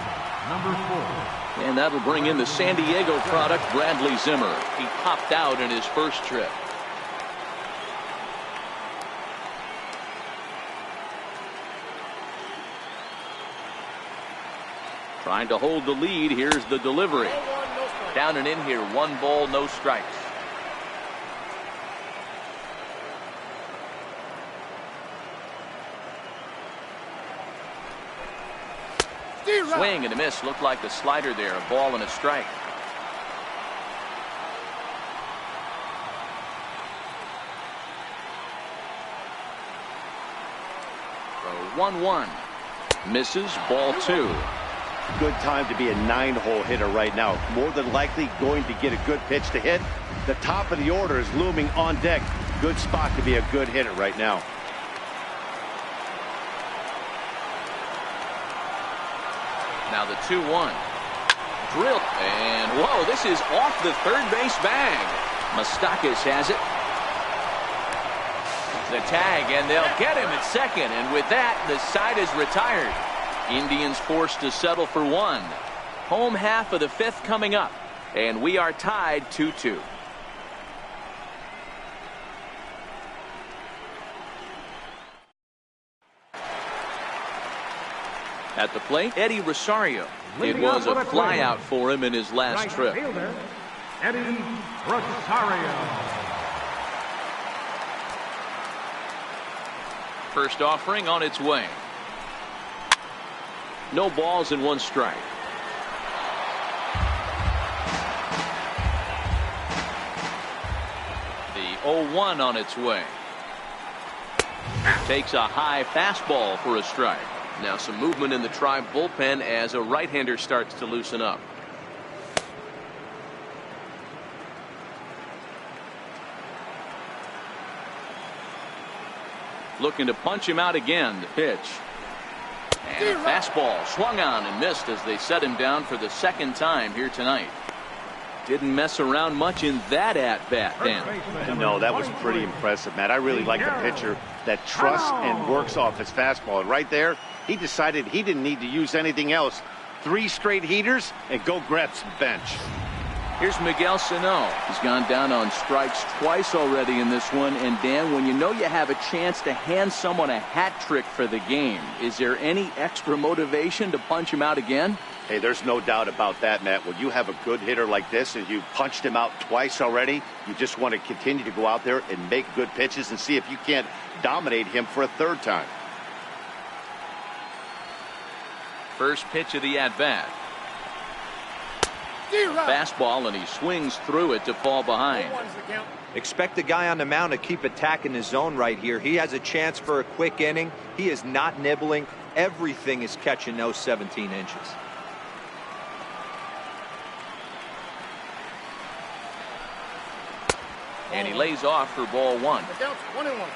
number 4. And that'll bring in the San Diego product, Bradley Zimmer. He popped out in his first trip. Trying to hold the lead. Here's the delivery. Down and in here. 1 ball, no strikes. Swing and a miss. Looked like the slider there. A ball and a strike. So 1-1. Misses. Ball 2. Good time to be a 9-hole hitter right now. More than likely going to get a good pitch to hit. The top of the order is looming on deck. Good spot to be a good hitter right now. Now the 2-1. Drilled. And whoa, this is off the third base bag. Moustakas has it. The tag, and they'll get him at second. And with that, the side is retired. Indians forced to settle for 1. Home half of the 5th coming up. And we are tied 2-2. At the plate, Eddie Rosario. It was a flyout for him in his last trip. Fielder, Eddie Rosario. First offering on its way. No balls and 1 strike. The 0-1 on its way. Takes a high fastball for a strike. Now some movement in the Tribe bullpen as a right-hander starts to loosen up. Looking to punch him out again. The pitch. And a fastball swung on and missed as they set him down for the 2nd time here tonight. Didn't mess around much in that at-bat, Dan. No, that was pretty impressive, Matt. I really like a pitcher that trusts and works off his fastball. And right there, he decided he didn't need to use anything else. 3 straight heaters and go grab some bench. Here's Miguel Sano. He's gone down on strikes twice already in this one. And Dan, when you know you have a chance to hand someone a hat trick for the game, is there any extra motivation to punch him out again? Hey, there's no doubt about that, Matt. When you have a good hitter like this and you punched him out twice already, you just want to continue to go out there and make good pitches and see if you can't dominate him for a 3rd time. First pitch of the at-bat. Fastball, and he swings through it to fall behind. Expect the guy on the mound to keep attacking his zone right here. He has a chance for a quick inning. He is not nibbling. Everything is catching those 17 inches. And he lays off for ball 1. 1-1.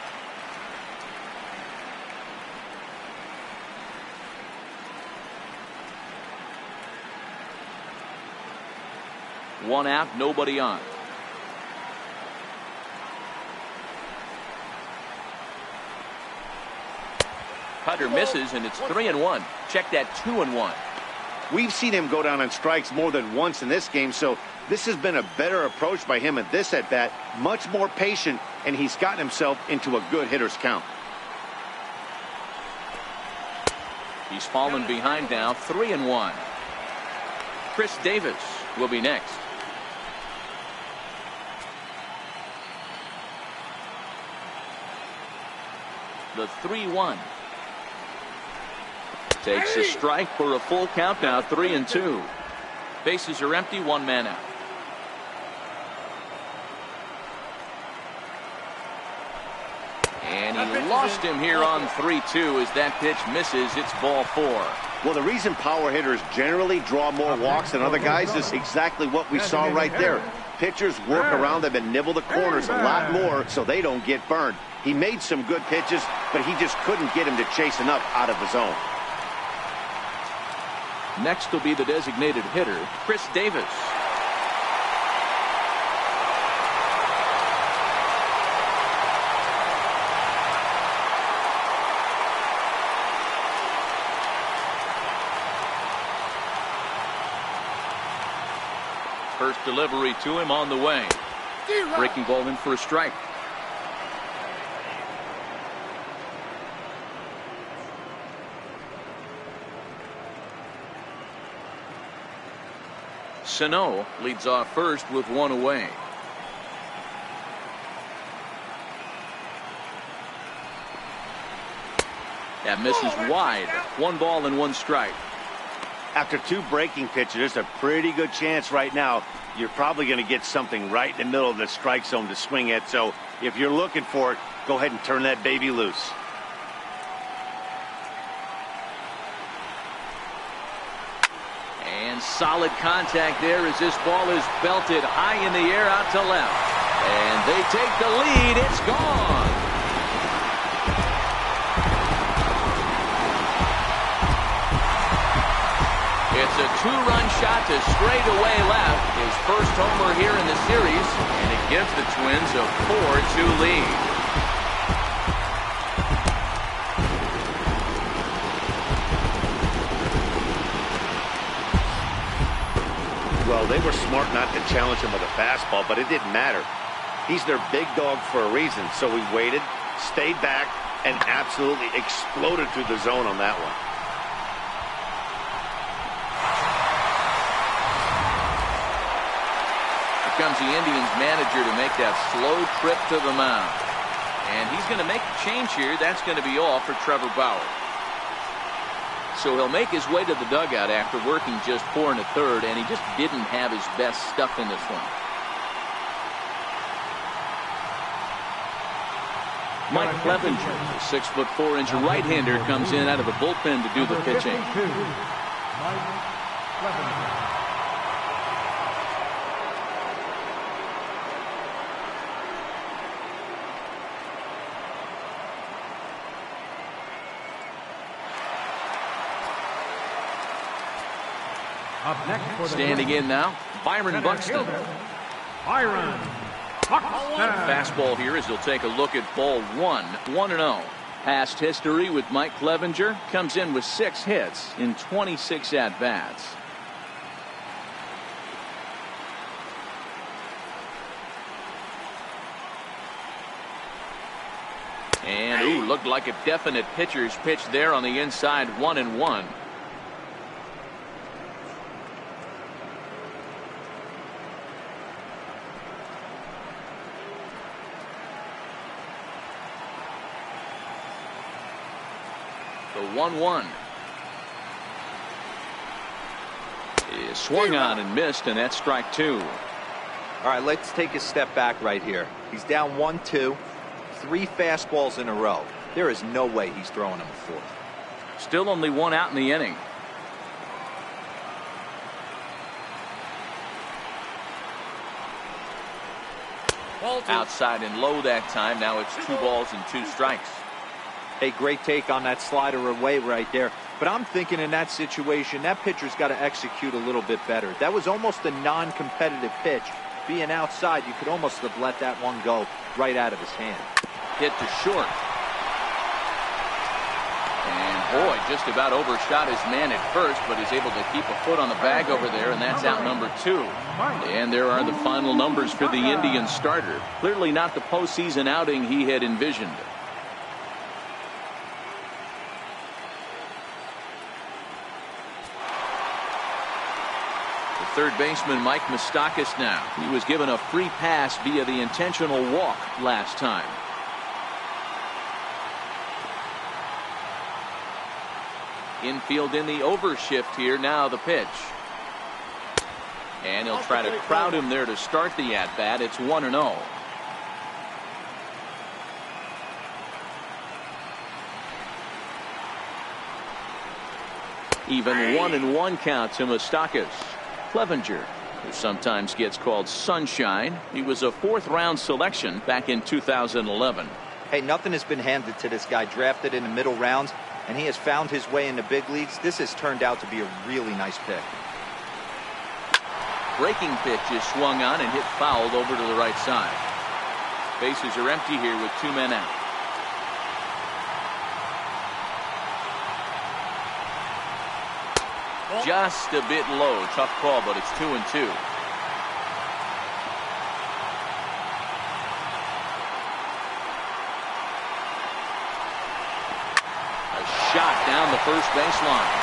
One out, nobody on. Cutter misses, and it's 3-1. Check that 2-1. We've seen him go down on strikes more than once in this game, so this has been a better approach by him at this at-bat. Much more patient, and he's gotten himself into a good hitter's count. He's fallen behind now, 3-1. Chris Davis will be next. The 3-1. Takes a strike for a full count now, 3-2. Bases are empty, 1 man out. And he lost him here on 3-2 as that pitch misses. It's ball 4. Well, the reason power hitters generally draw more walks than other guys is exactly what we saw right there. Pitchers work around them and nibble the corners a lot more so they don't get burned. He made some good pitches, but he just couldn't get him to chase enough out of the zone. Next will be the designated hitter, Chris Davis. First delivery to him on the way. Breaking ball in for a strike. Sano leads off first with 1 away. That misses wide. 1 ball and 1 strike. After 2 breaking pitches, there's a pretty good chance right now you're probably going to get something right in the middle of the strike zone to swing at. So if you're looking for it, go ahead and turn that baby loose. And solid contact there as this ball is belted high in the air out to left. And they take the lead. It's gone. It's a 2-run shot to straightaway left. His first homer here in the series. And it gives the Twins a 4-2 lead. Well, they were smart not to challenge him with a fastball, but it didn't matter. He's their big dog for a reason. So he waited, stayed back, and absolutely exploded through the zone on that one. Here comes the Indians manager to make that slow trip to the mound. And he's going to make a change here. That's going to be all for Trevor Bauer. So he'll make his way to the dugout after working just 4 1/3, and he just didn't have his best stuff in this one. Mike Clevenger, the 6'4" right-hander, comes in out of the bullpen to do the pitching. Mike Clevenger. Up next for the Standing in now, Byron Buxton. Byron Buxton. Fastball here as he'll take a look at ball one. 1-0. Past history with Mike Clevenger, comes in with 6 hits in 26 at-bats. And ooh, looked like a definite pitcher's pitch there on the inside. 1-1. The 1-1 is swung on and missed, and that's strike 2. All right, let's take a step back right here. He's down 1-2, 3 fastballs in a row. There is no way he's throwing him a 4th. Still only 1 out in the inning. Outside and low that time. Now it's 2 balls and 2 strikes. Hey, great take on that slider away right there. But I'm thinking in that situation, that pitcher's got to execute a little bit better. That was almost a non-competitive pitch. Being outside, you could almost have let that one go right out of his hand. Hit to short. And boy, just about overshot his man at first, but is able to keep a foot on the bag over there, and that's out number 2. And there are the final numbers for the Indians starter. Clearly not the postseason outing he had envisioned. Third baseman Mike Moustakas now. He was given a free pass via the intentional walk last time. Infield in the overshift here. Now the pitch. And he'll try to crowd him there to start the at-bat. It's 1-0. Even 1-1 count to Moustakas. Clevenger, who sometimes gets called Sunshine. He was a 4th-round selection back in 2011. Hey, nothing has been handed to this guy. Drafted in the middle rounds, and he has found his way in the big leagues. This has turned out to be a really nice pick. Breaking pitch is swung on and hit fouled over to the right side. Bases are empty here with 2 men out. Just a bit low. Tough call, but it's 2-2. A shot down the first baseline.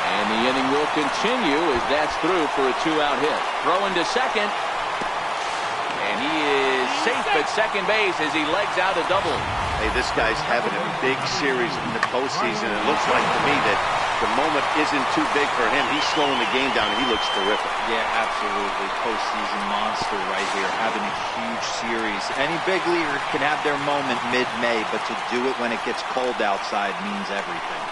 And the inning will continue as that's through for a 2-out hit. Throwing to second. And he is safe at second base as he legs out a double. Hey, this guy's having a big series in the postseason. It looks like to me that the moment isn't too big for him. He's slowing the game down, and he looks terrific. Yeah, absolutely. Postseason monster right here, having a huge series. Any big leaguer can have their moment mid-May, but to do it when it gets cold outside means everything.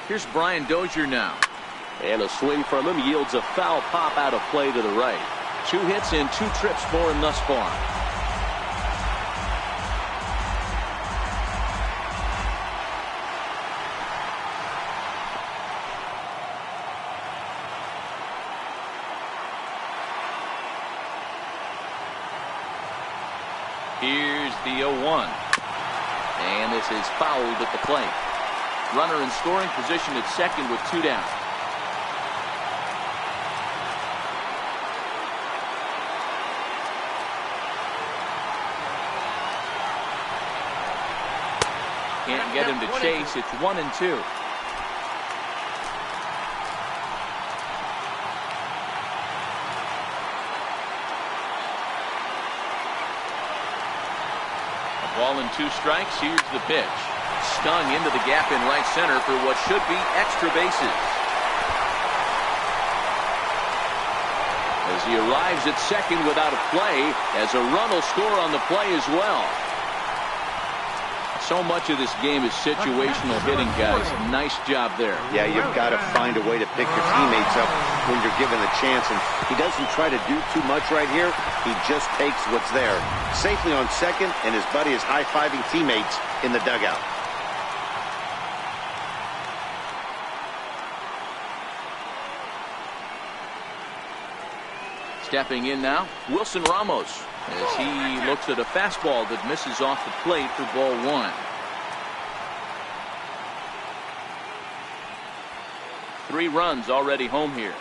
Here's Brian Dozier now. And a swing from him yields a foul pop out of play to the right. 2 hits and 2 trips for him thus far. Here's the 0-1. And this is fouled at the plate. Runner in scoring position at second with 2 down. Can't get him to chase. It's 1-2. A ball and 2 strikes. Here's the pitch. Stung into the gap in right center for what should be extra bases. As he arrives at second without a play, as a run will score on the play as well. So much of this game is situational hitting, guys. Nice job there. Yeah, you've got to find a way to pick your teammates up when you're given the chance. And he doesn't try to do too much right here. He just takes what's there. Safely on second, and his buddy is high-fiving teammates in the dugout. Stepping in now, Wilson Ramos, as he looks at a fastball that misses off the plate for ball one. Three runs already home here.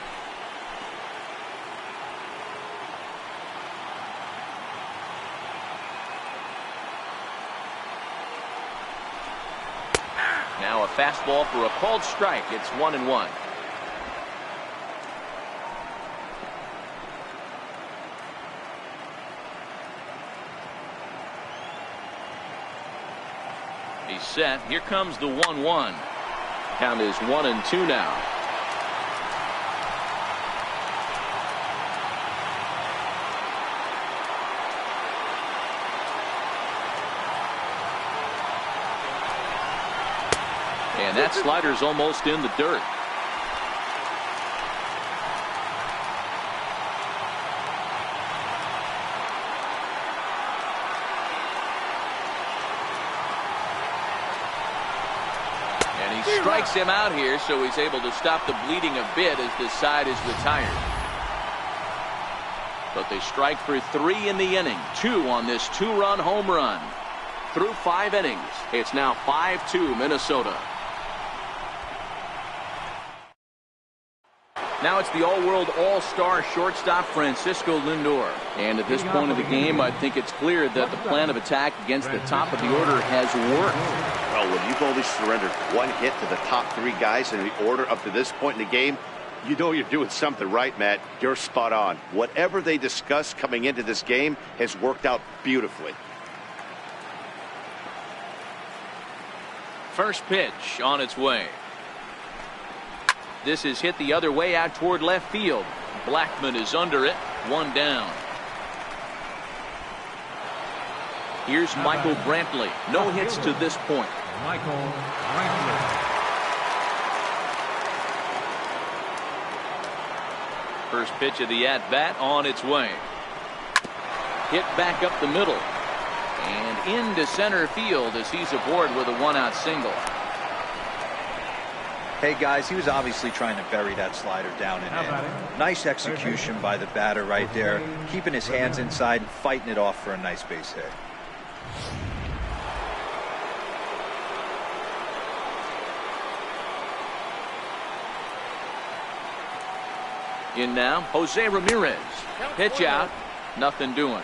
Now a fastball for a called strike. It's 1-1. He's set. Here comes the 1-1. Count is 1-2 now. And that slider's almost in the dirt. Strikes him out here, so he's able to stop the bleeding a bit as this side is retired. But they strike for 3 in the inning. 2 on this 2-run home run. Through 5 innings, it's now 5-2 Minnesota. Now it's the all-world all-star shortstop Francisco Lindor. And at this point of the game, I think it's clear that the plan of attack against the top of the order has worked. Well, when you've only surrendered 1 hit to the top 3 guys in the order up to this point in the game, you know you're doing something right, Matt. You're spot on. Whatever they discussed coming into this game has worked out beautifully. First pitch on its way. This is hit the other way out toward left field. Blackman is under it. 1 down. Here's Michael Brantley. No hits to this point. Michael Brantley. First pitch of the at-bat on its way. Hit back up the middle. And into center field as he's aboard with a 1-out single. Hey guys, he was obviously trying to bury that slider down and in. Nice execution by the batter right there, keeping his hands inside and fighting it off for a nice base hit. In now, Jose Ramirez. Pitch out, nothing doing.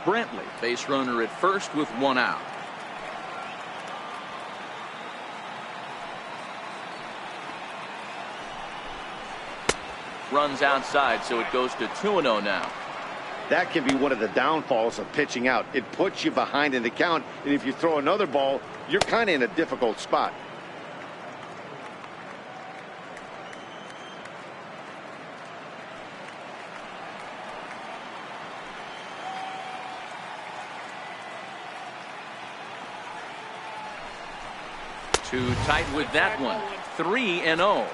Brantley, base runner at first with 1 out. Runs outside, so it goes to 2-0 now. That can be one of the downfalls of pitching out. It puts you behind in the count, and if you throw another ball, you're kind of in a difficult spot. Too tight with that one. 3-0.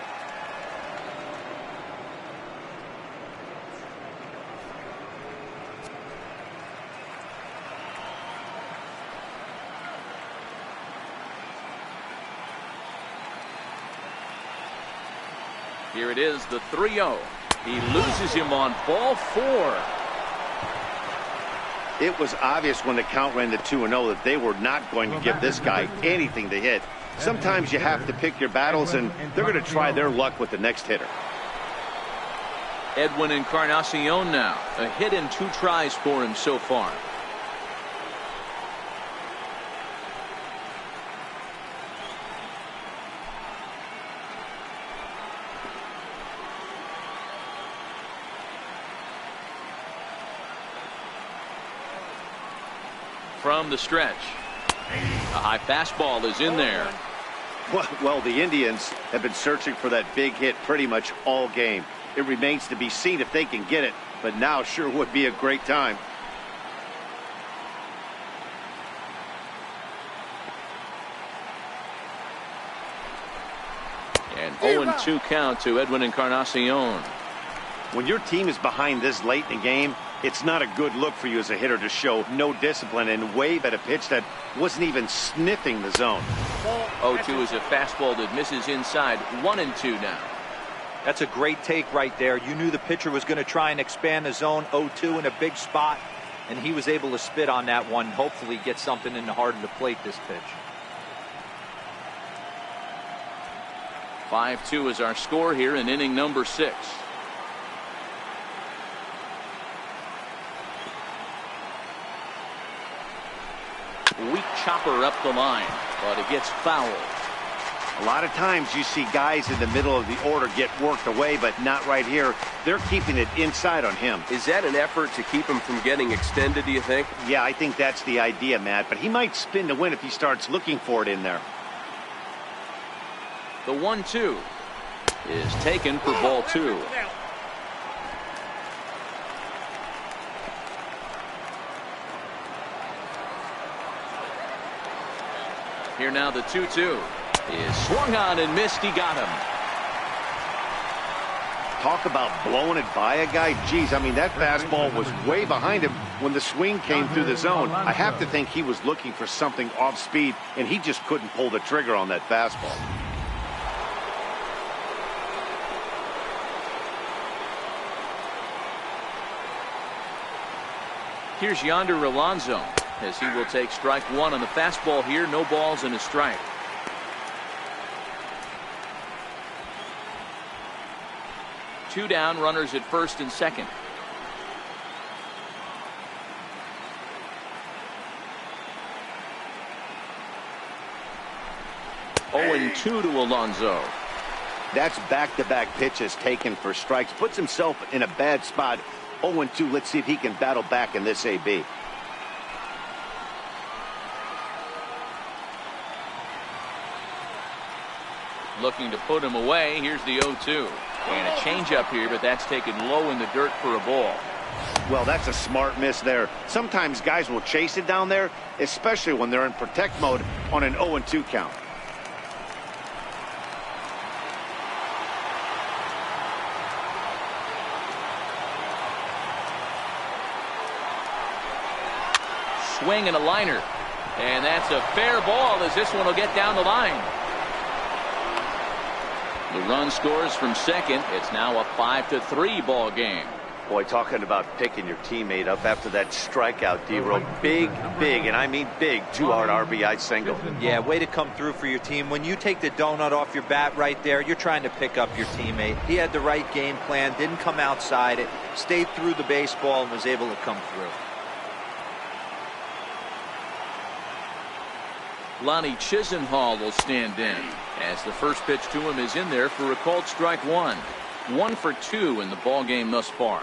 Here it is, the 3-0. He loses him on ball 4. It was obvious when the count ran to 2-0 that they were not going to give this guy anything to hit. Sometimes you have to pick your battles, and they're going to try their luck with the next hitter. Edwin Encarnacion now. A hit in 2 tries for him so far. From the stretch. A high fastball is in there. Well, the Indians have been searching for that big hit pretty much all game. It remains to be seen if they can get it, but now sure would be a great time. And 0-2 count to Edwin Encarnacion. When your team is behind this late in the game, it's not a good look for you as a hitter to show no discipline and wave at a pitch that wasn't even sniffing the zone. 0-2 is a fastball that misses inside. 1-2 now. That's a great take right there. You knew the pitcher was going to try and expand the zone. 0-2 in a big spot, and he was able to spit on that one. Hopefully get something in the heart of the plate this pitch. 5-2 is our score here in inning number 6. Weak chopper up the line, but it gets fouled. A lot of times you see guys in the middle of the order get worked away, but not right here. They're keeping it inside on him. Is that an effort to keep him from getting extended, do you think? Yeah, I think that's the idea, Matt, but he might spin to win if he starts looking for it in there. The 1-2 is taken for ball 2. Here now the 2-2 is swung on and missed. He got him. Talk about blowing it by a guy. Geez, I mean, that fastball was way behind him when the swing came through the zone. I have to think he was looking for something off speed, and he just couldn't pull the trigger on that fastball. Here's Yonder Alonso as he will take strike 1 on the fastball here. No balls and a strike. Two down, runners at first and second. Oh, and 2 to Alonso. That's back-to-back pitches taken for strikes. Puts himself in a bad spot. 0-2. Let's see if he can battle back in this AB. Looking to put him away. Here's the 0-2. And a changeup here, but that's taken low in the dirt for a ball. Well, that's a smart miss there. Sometimes guys will chase it down there, especially when they're in protect mode on an 0-2 count. Swing and a liner. And that's a fair ball as this one will get down the line. The run scores from second. It's now a 5-3 ball game. Boy, talking about picking your teammate up after that strikeout, D-Row. Big, and I mean big, 2-hard RBI single. Yeah, way to come through for your team. When you take the donut off your bat right there, you're trying to pick up your teammate. He had the right game plan, didn't come outside it, stayed through the baseball, and was able to come through. Lonnie Chisenhall will stand in as the first pitch to him is in there for a called strike 1. 1 for 2 in the ball game thus far.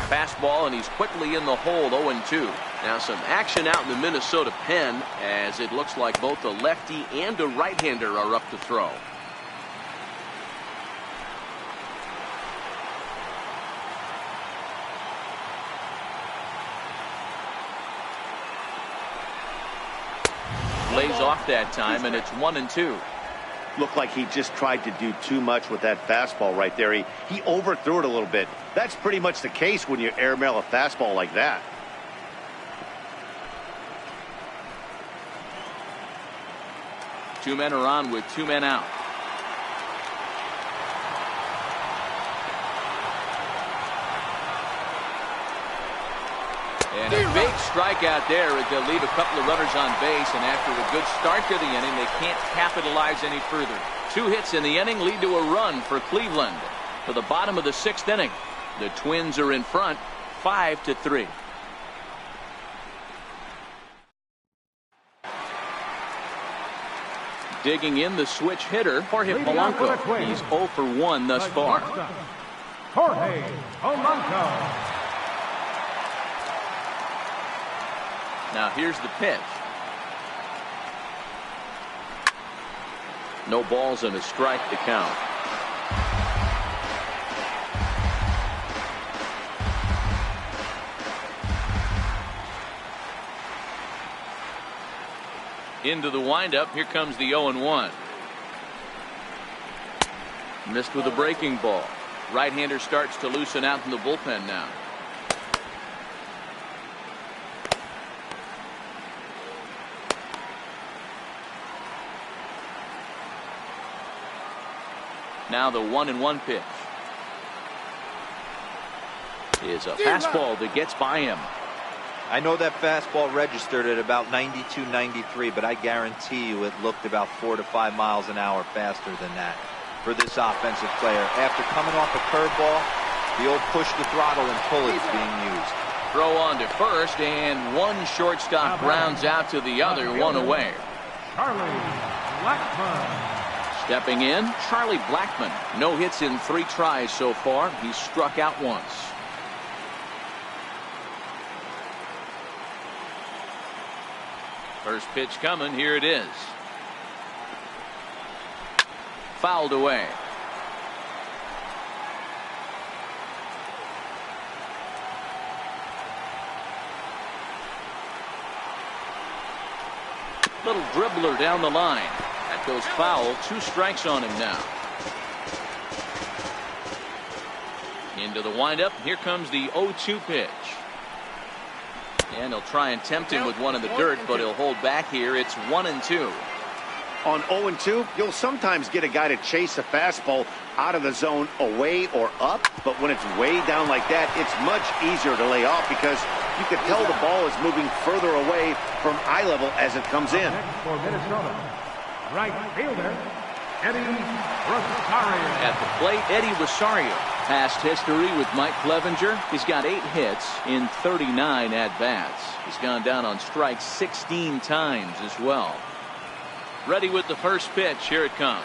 Fastball, and he's quickly in the hold. 0-2. Now some action out in the Minnesota pen as it looks like both a lefty and a right-hander are up to throw. Lays off that time, and it's 1-2. Looked like he just tried to do too much with that fastball right there. He overthrew it a little bit. That's pretty much the case when you airmail a fastball like that. Two men are on with 2 men out. And a big strikeout there as they'll leave a couple of runners on base, and after a good start to the inning, they can't capitalize any further. 2 hits in the inning lead to a run for Cleveland. To the bottom of the 6th inning, the Twins are in front, 5-3. Digging in the switch hitter, Jorge Leading off for the Polanco. Twins, He's 0 for 1 thus the far. shortstop, Jorge Polanco. Now here's the pitch. No balls and a strike to count. Into the windup. Here comes the 0-1. Missed with a breaking ball. Right-hander starts to loosen out in the bullpen now. Now the 1-1 pitch is a fastball that gets by him. I know that fastball registered at about 92, 93, but I guarantee you it looked about 4 to 5 miles an hour faster than that for this offensive player. After coming off a curveball, the old push the throttle and pull is being used. Throw on to first, and one shortstop grounds out to the other, one away. Charlie Blackmon. Stepping in, Charlie Blackmon. No hits in 3 tries so far. He's struck out once. First pitch coming. Here it is. Fouled away. Little dribbler down the line. That goes foul. 2 strikes on him now. Into the windup. Here comes the 0-2 pitch. And he'll try and tempt him with one in the dirt, but he'll hold back here. It's 1-2. On 0-2, you'll sometimes get a guy to chase a fastball out of the zone away or up, but when it's way down like that, it's much easier to lay off because you can tell the ball is moving further away from eye level as it comes in. Next for Minnesota, right fielder, Eddie Rosario. At the plate, Eddie Rosario. Past history with Mike Clevenger. He's got 8 hits in 39 at-bats. He's gone down on strikes 16 times as well. Ready with the first pitch. Here it comes.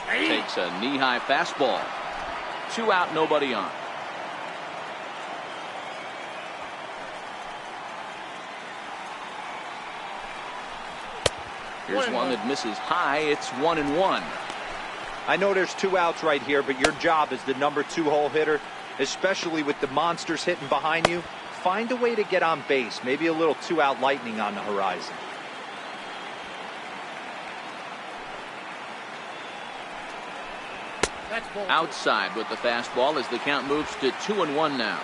Takes a knee-high fastball. 2 out, nobody on. Here's one that misses high. It's 1-1. I know there's 2 outs right here, but your job as the number 2 hole hitter, especially with the monsters hitting behind you, find a way to get on base. Maybe a little 2-out lightning on the horizon. Outside with the fastball as the count moves to 2-1 now.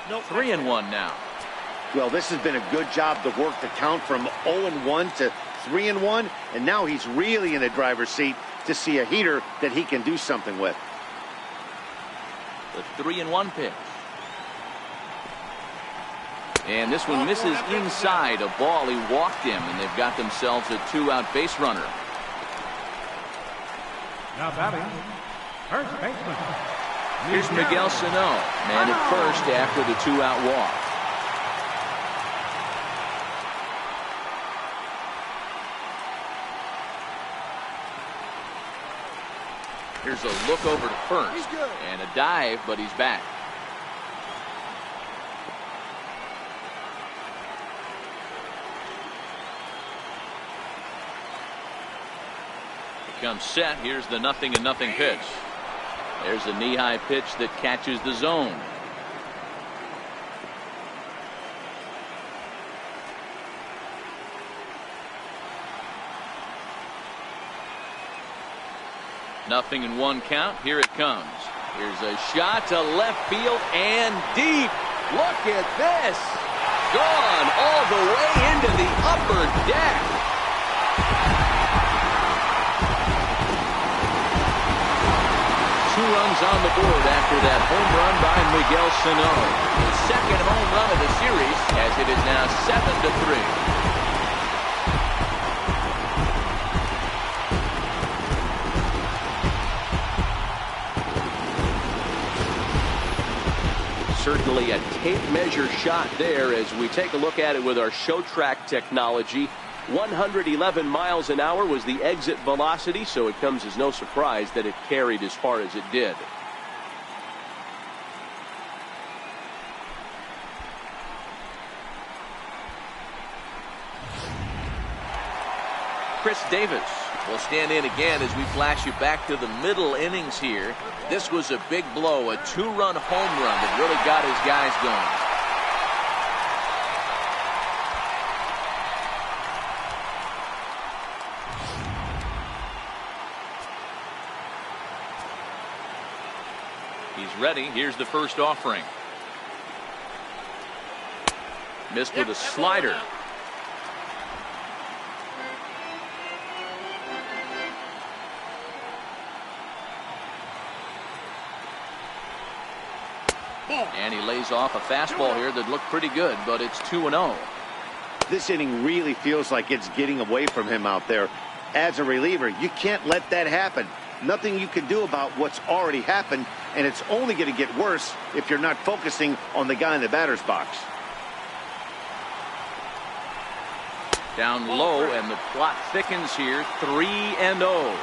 Nope. 3-1 now. Well, this has been a good job to work the count from 0-1 to 3-1, and now he's really in the driver's seat to see a heater that he can do something with. The 3-1 pitch. And this one misses inside a ball. He walked him, and they've got themselves a 2-out base runner. Now batting, first baseman. Here's Miguel Sano, man at first after the 2-out walk. Here's a look over to first, and a dive, but he's back. Comes set. Here's the 0-0 pitch. There's a knee-high pitch that catches the zone. Nothing in 1 count. Here it comes. Here's a shot to left field and deep. Look at this. Gone all the way into the upper deck. Two runs on the board after that home run by Miguel Sano. His second home run of the series, as it is now 7-3. certainly a tape measure shot there as we take a look at it with our show track technology. 111 miles an hour was the exit velocity, so it comes as no surprise that it carried as far as it did. Chris Davis will stand in again as we flash you back to the middle innings here. This was a big blow, a two-run home run that really got his guys going. He's ready. Here's the first offering. Missed with a slider. And he lays off a fastball here that looked pretty good, but it's 2-0. This inning really feels like it's getting away from him out there. As a reliever, you can't let that happen. Nothing you can do about what's already happened, and it's only going to get worse if you're not focusing on the guy in the batter's box. Down low, and the plot thickens here. 3-0.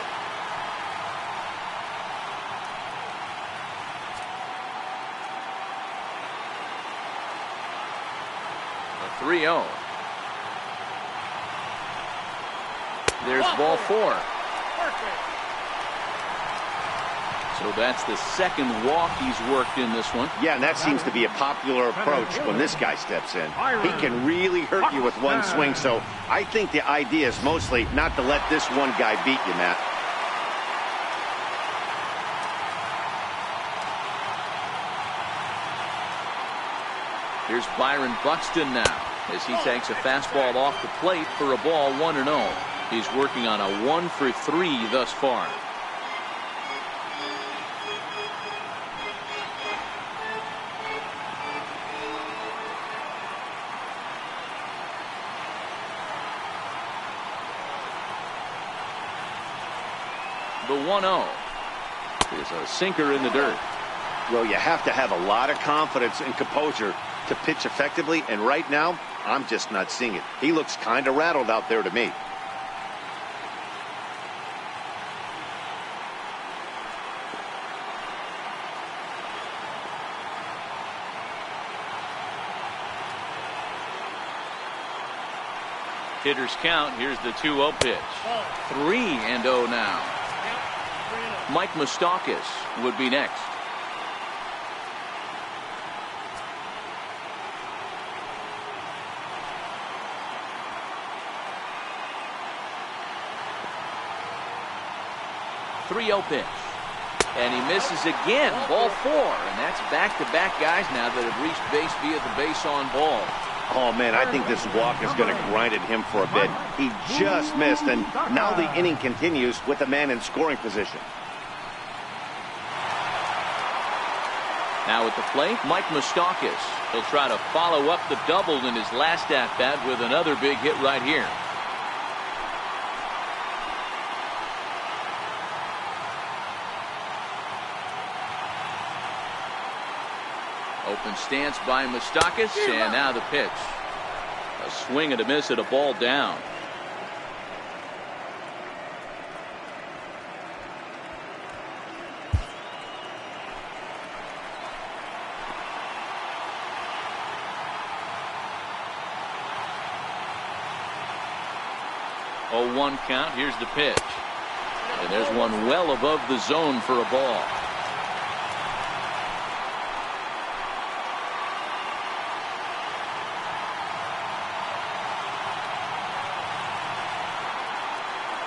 A 3-0. There's ball 4. So that's the second walk he's worked in this one. Yeah, and that seems to be a popular approach when this guy steps in. He can really hurt you with one swing, so I think the idea is mostly not to let this one guy beat you, Matt. Here's Byron Buxton now as he takes a fastball off the plate for a ball, 1-0. He's working on a 1 for 3 thus far. The 1-0 is a sinker in the dirt. Well, you have to have a lot of confidence and composure to pitch effectively, and right now, I'm just not seeing it. He looks kind of rattled out there to me. Hitters count. Here's the 2-0 pitch. 3-0 now. Mike Moustakas would be next. Pitch. And he misses again. Ball 4. And that's back-to-back guys now that have reached base via the base on ball. Oh, man, I think this walk is going to grind at him for a bit. He just missed, and now the inning continues with a man in scoring position. Now at the plate, Mike Moustakas. He'll try to follow up the double in his last at-bat with another big hit right here. Open stance by Moustakas, and now the pitch. A swing and a miss at a ball down. Oh, 1 count. Here's the pitch. And there's one well above the zone for a ball.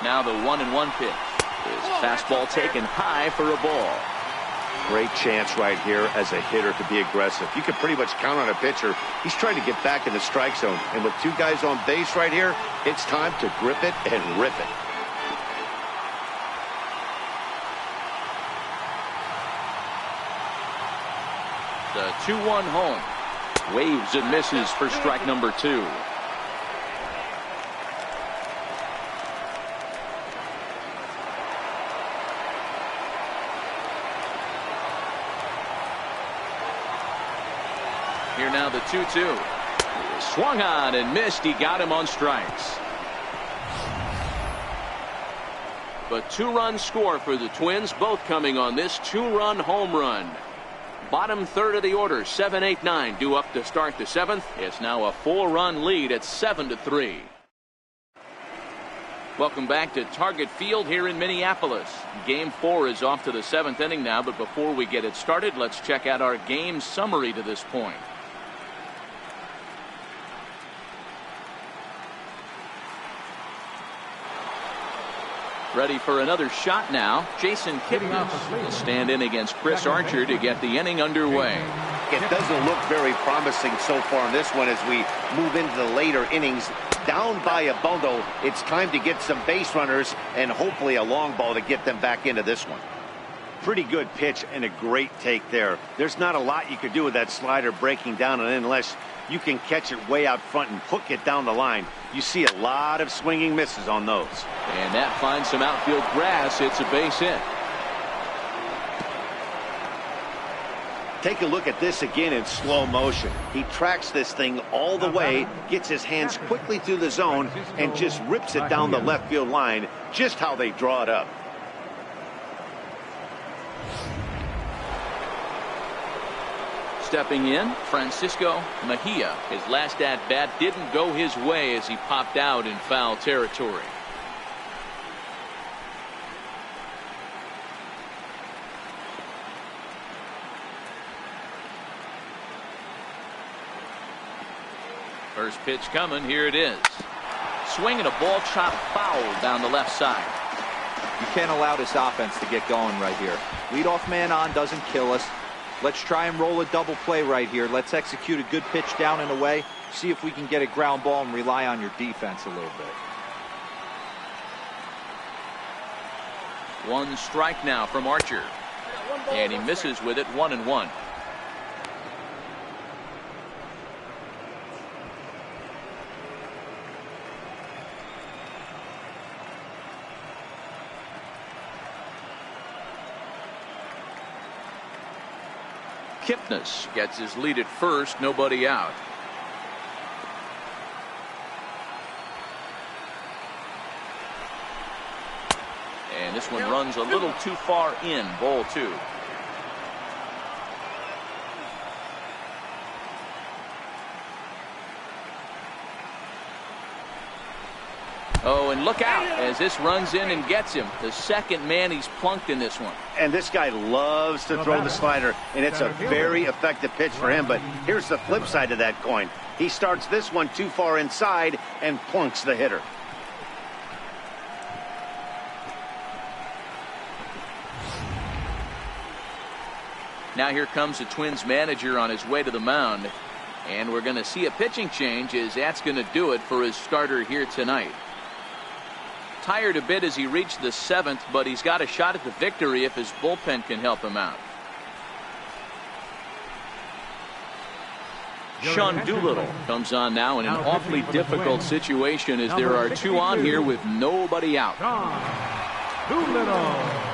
Now the 1-1 pitch. His fastball taken high for a ball. Great chance right here as a hitter to be aggressive. You can pretty much count on a pitcher. He's trying to get back in the strike zone. And with 2 guys on base right here, it's time to grip it and rip it. The 2-1 home. Waves and misses for strike number 2. Here now the 2-2. Swung on and missed. He got him on strikes. But 2-run score for the Twins, both coming on this 2-run home run. Bottom third of the order, 7, 8, 9 due up to start the 7th. It's now a 4-run lead at 7-3. Welcome back to Target Field here in Minneapolis. Game 4 is off to the 7th inning now, but before we get it started, let's check out our game summary to this point. Ready for another shot now. Jason Kipnis will stand in against Chris Archer to get the inning underway. It doesn't look very promising so far in this one as we move into the later innings. Down by a bundle, it's time to get some base runners and hopefully a long ball to get them back into this one. Pretty good pitch and a great take there. There's not a lot you could do with that slider breaking down, and unless you can catch it way out front and hook it down the line, you see a lot of swinging misses on those. And that finds some outfield grass. It's a base hit. Take a look at this again in slow motion. He tracks this thing all the way, gets his hands quickly through the zone, and just rips it down the left field line, just how they draw it up. Stepping in, Francisco Mejia. His last at-bat didn't go his way as he popped out in foul territory. First pitch coming. Here it is. Swinging a ball chopped foul down the left side. You can't allow this offense to get going right here. Leadoff man on doesn't kill us. Let's try and roll a double play right here. Let's execute a good pitch down and away. See if we can get a ground ball and rely on your defense a little bit. One strike now from Archer. And he misses with it, 1-1. Kipnis gets his lead at first, nobody out. And this one runs a little too far in, ball 2. Oh, and look out as this runs in and gets him. The second man he's plunked in this one. And this guy loves to throw the slider, and it's a very effective pitch for him. But here's the flip side of that coin. He starts this one too far inside and plunks the hitter. Now here comes the Twins manager on his way to the mound. And we're going to see a pitching change as that's going to do it for his starter here tonight. Tired a bit as he reached the 7th, but he's got a shot at the victory if his bullpen can help him out. Sean Doolittle comes on now in an awfully difficult situation as there are 2 on here with nobody out. Sean Doolittle.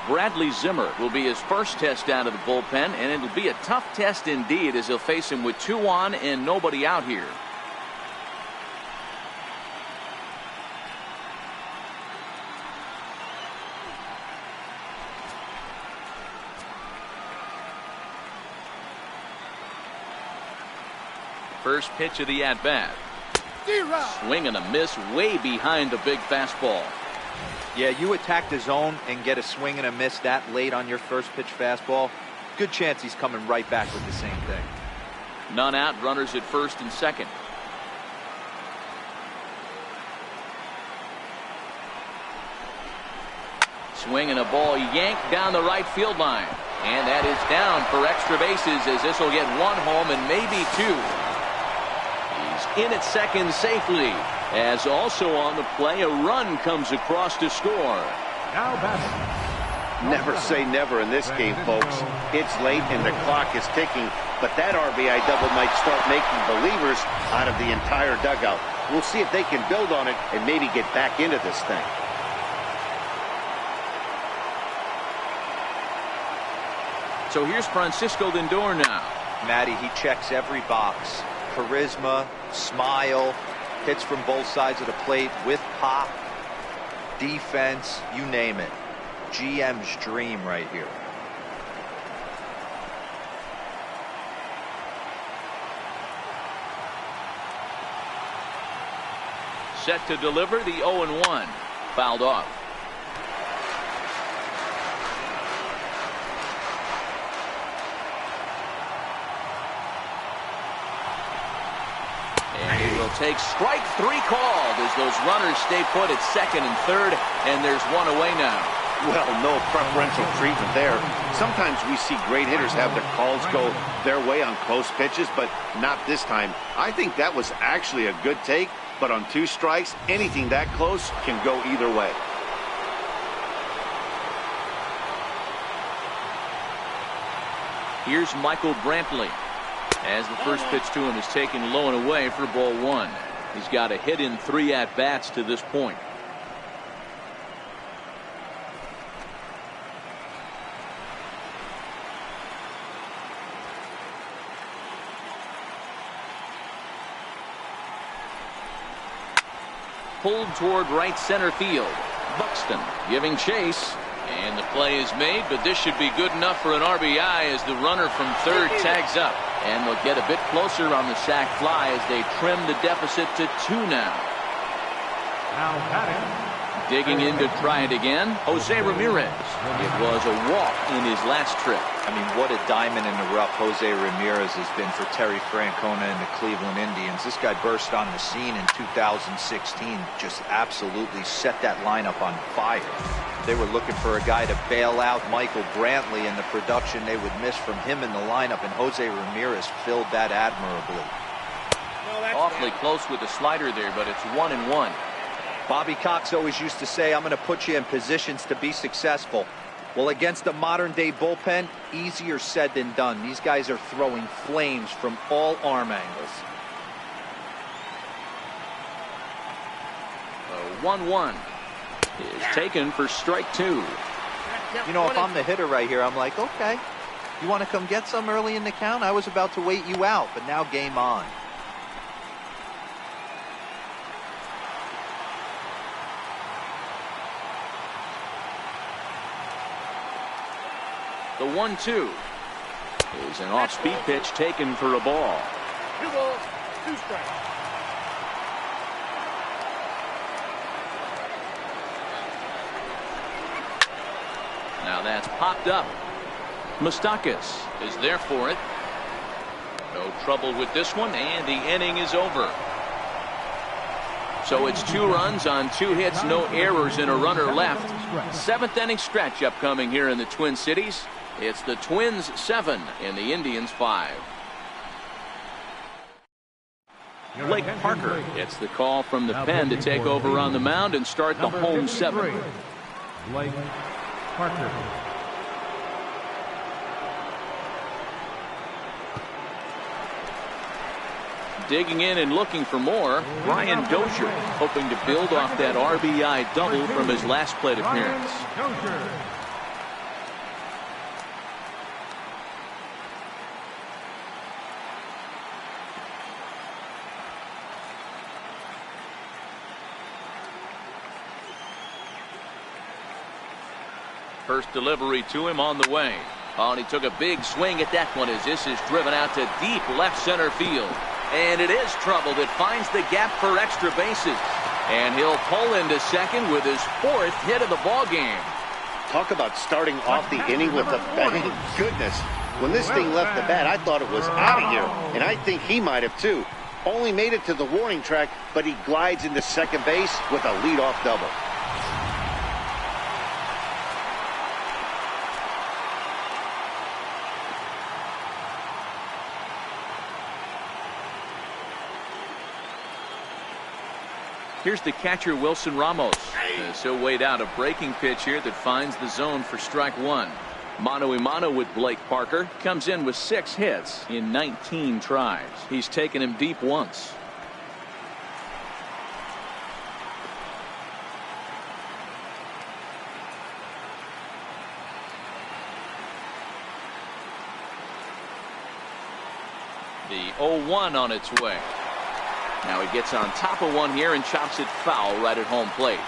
Bradley Zimmer will be his first test out of the bullpen, and it'll be a tough test indeed as he'll face him with 2 on and nobody out here. First pitch of the at-bat. Swing and a miss way behind the big fastball. Yeah, you attack the zone and get a swing and a miss that late on your first pitch fastball. Good chance he's coming right back with the same thing. None out, runners at first and second. Swing and a ball yanked down the right field line. And that is down for extra bases as this will get 1 home and maybe 2. He's in at second safely. As also on the play, a run comes across to score. Now batting. Never say never in this game, folks. It's late and the clock is ticking, but that RBI double might start making believers out of the entire dugout. We'll see if they can build on it and maybe get back into this thing. So here's Francisco Lindor now. Matty, he checks every box. Charisma, smile, hits from both sides of the plate with pop, defense, you name it. GM's dream right here. Set to deliver the 0-1. Fouled off. And he will take strike 3 called as those runners stay put at second and third, and there's one away now. Well, no preferential treatment there. Sometimes we see great hitters have their calls go their way on close pitches, but not this time. I think that was actually a good take, but on 2 strikes, anything that close can go either way. Here's Michael Brantley, as the first pitch to him is taken low and away for ball 1. He's got a hit in 3 at-bats to this point. Pulled toward right center field. Buxton giving chase, and the play is made, but this should be good enough for an RBI as the runner from third tags up, and they'll get a bit closer on the sac fly as they trim the deficit to 2 now. Now batting. Digging in to try it again, Jose Ramirez. It was a walk in his last trip. I mean, what a diamond in the rough Jose Ramirez has been for Terry Francona and the Cleveland Indians. This guy burst on the scene in 2016, just absolutely set that lineup on fire. They were looking for a guy to bail out Michael Brantley, and the production they would miss from him in the lineup, and Jose Ramirez filled that admirably. Awfully close with the slider there, but it's 1-1. Bobby Cox always used to say, I'm going to put you in positions to be successful. Well, against a modern-day bullpen, easier said than done. These guys are throwing flames from all arm angles. 1-1 is taken for strike 2. You know, if I'm the hitter right here, I'm like, okay, you want to come get some early in the count? I was about to wait you out, but now game on. The 1-2 is an off-speed pitch taken for a ball. 2 balls, 2 strikes. Now that's popped up. Moustakas is there for it. No trouble with this one, and the inning is over. So it's 2 runs on 2 hits, no errors, and a runner left. 7th inning stretch upcoming here in the Twin Cities. It's the Twins 7 and the Indians 5. Blake Parker gets the call from the pen to take over on the mound and start the home 7. Blake Parker. Digging in and looking for more, Brian Dozier, hoping to build off that RBI double from his last plate appearance. First delivery to him on the way. Oh, and he took a big swing at that one as this is driven out to deep left center field. And it is troubled. It finds the gap for extra bases. And he'll pull into second with his 4th hit of the ball game. Talk about starting off the inning with a bang. Goodness. When this thing left the bat, I thought it was out of here. And I think he might have too. Only made it to the warning track, but he glides into second base with a leadoff double. Here's the catcher, Wilson Ramos. So weighed out a breaking pitch here that finds the zone for strike 1. Mano-a-mano with Blake Parker. Comes in with 6 hits in 19 tries. He's taken him deep once. The 0-1 on its way. Now he gets on top of one here and chops it foul right at home plate.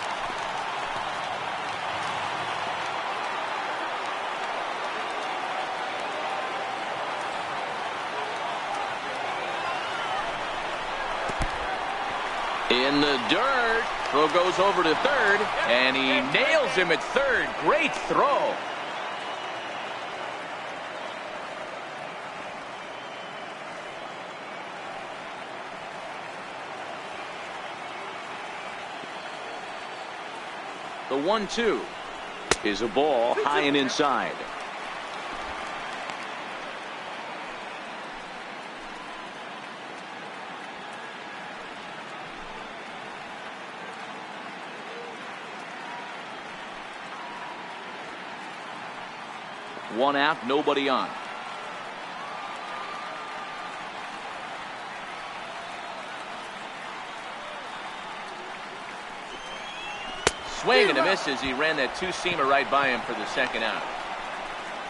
In the dirt. Throw goes over to third, and he nails him at third. Great throw. The 1-2 is a ball high and inside. One out, nobody on. Swing and a miss as he ran that two-seamer right by him for the second out.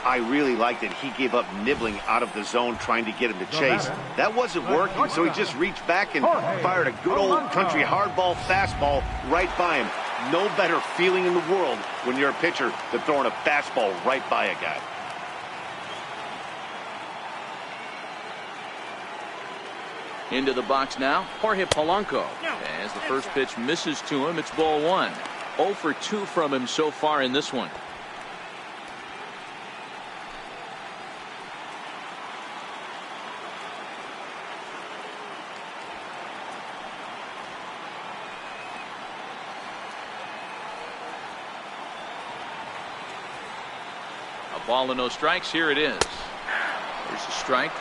I really like that he gave up nibbling out of the zone trying to get him to chase. That wasn't working, so he just reached back and fired a good old country hardball fastball right by him. No better feeling in the world when you're a pitcher than throwing a fastball right by a guy. Into the box now, Jorge Polanco. As the first pitch misses to him, it's ball one. 0 for 2 from him so far in this one. A ball and no strikes. Here it is. There's a strike.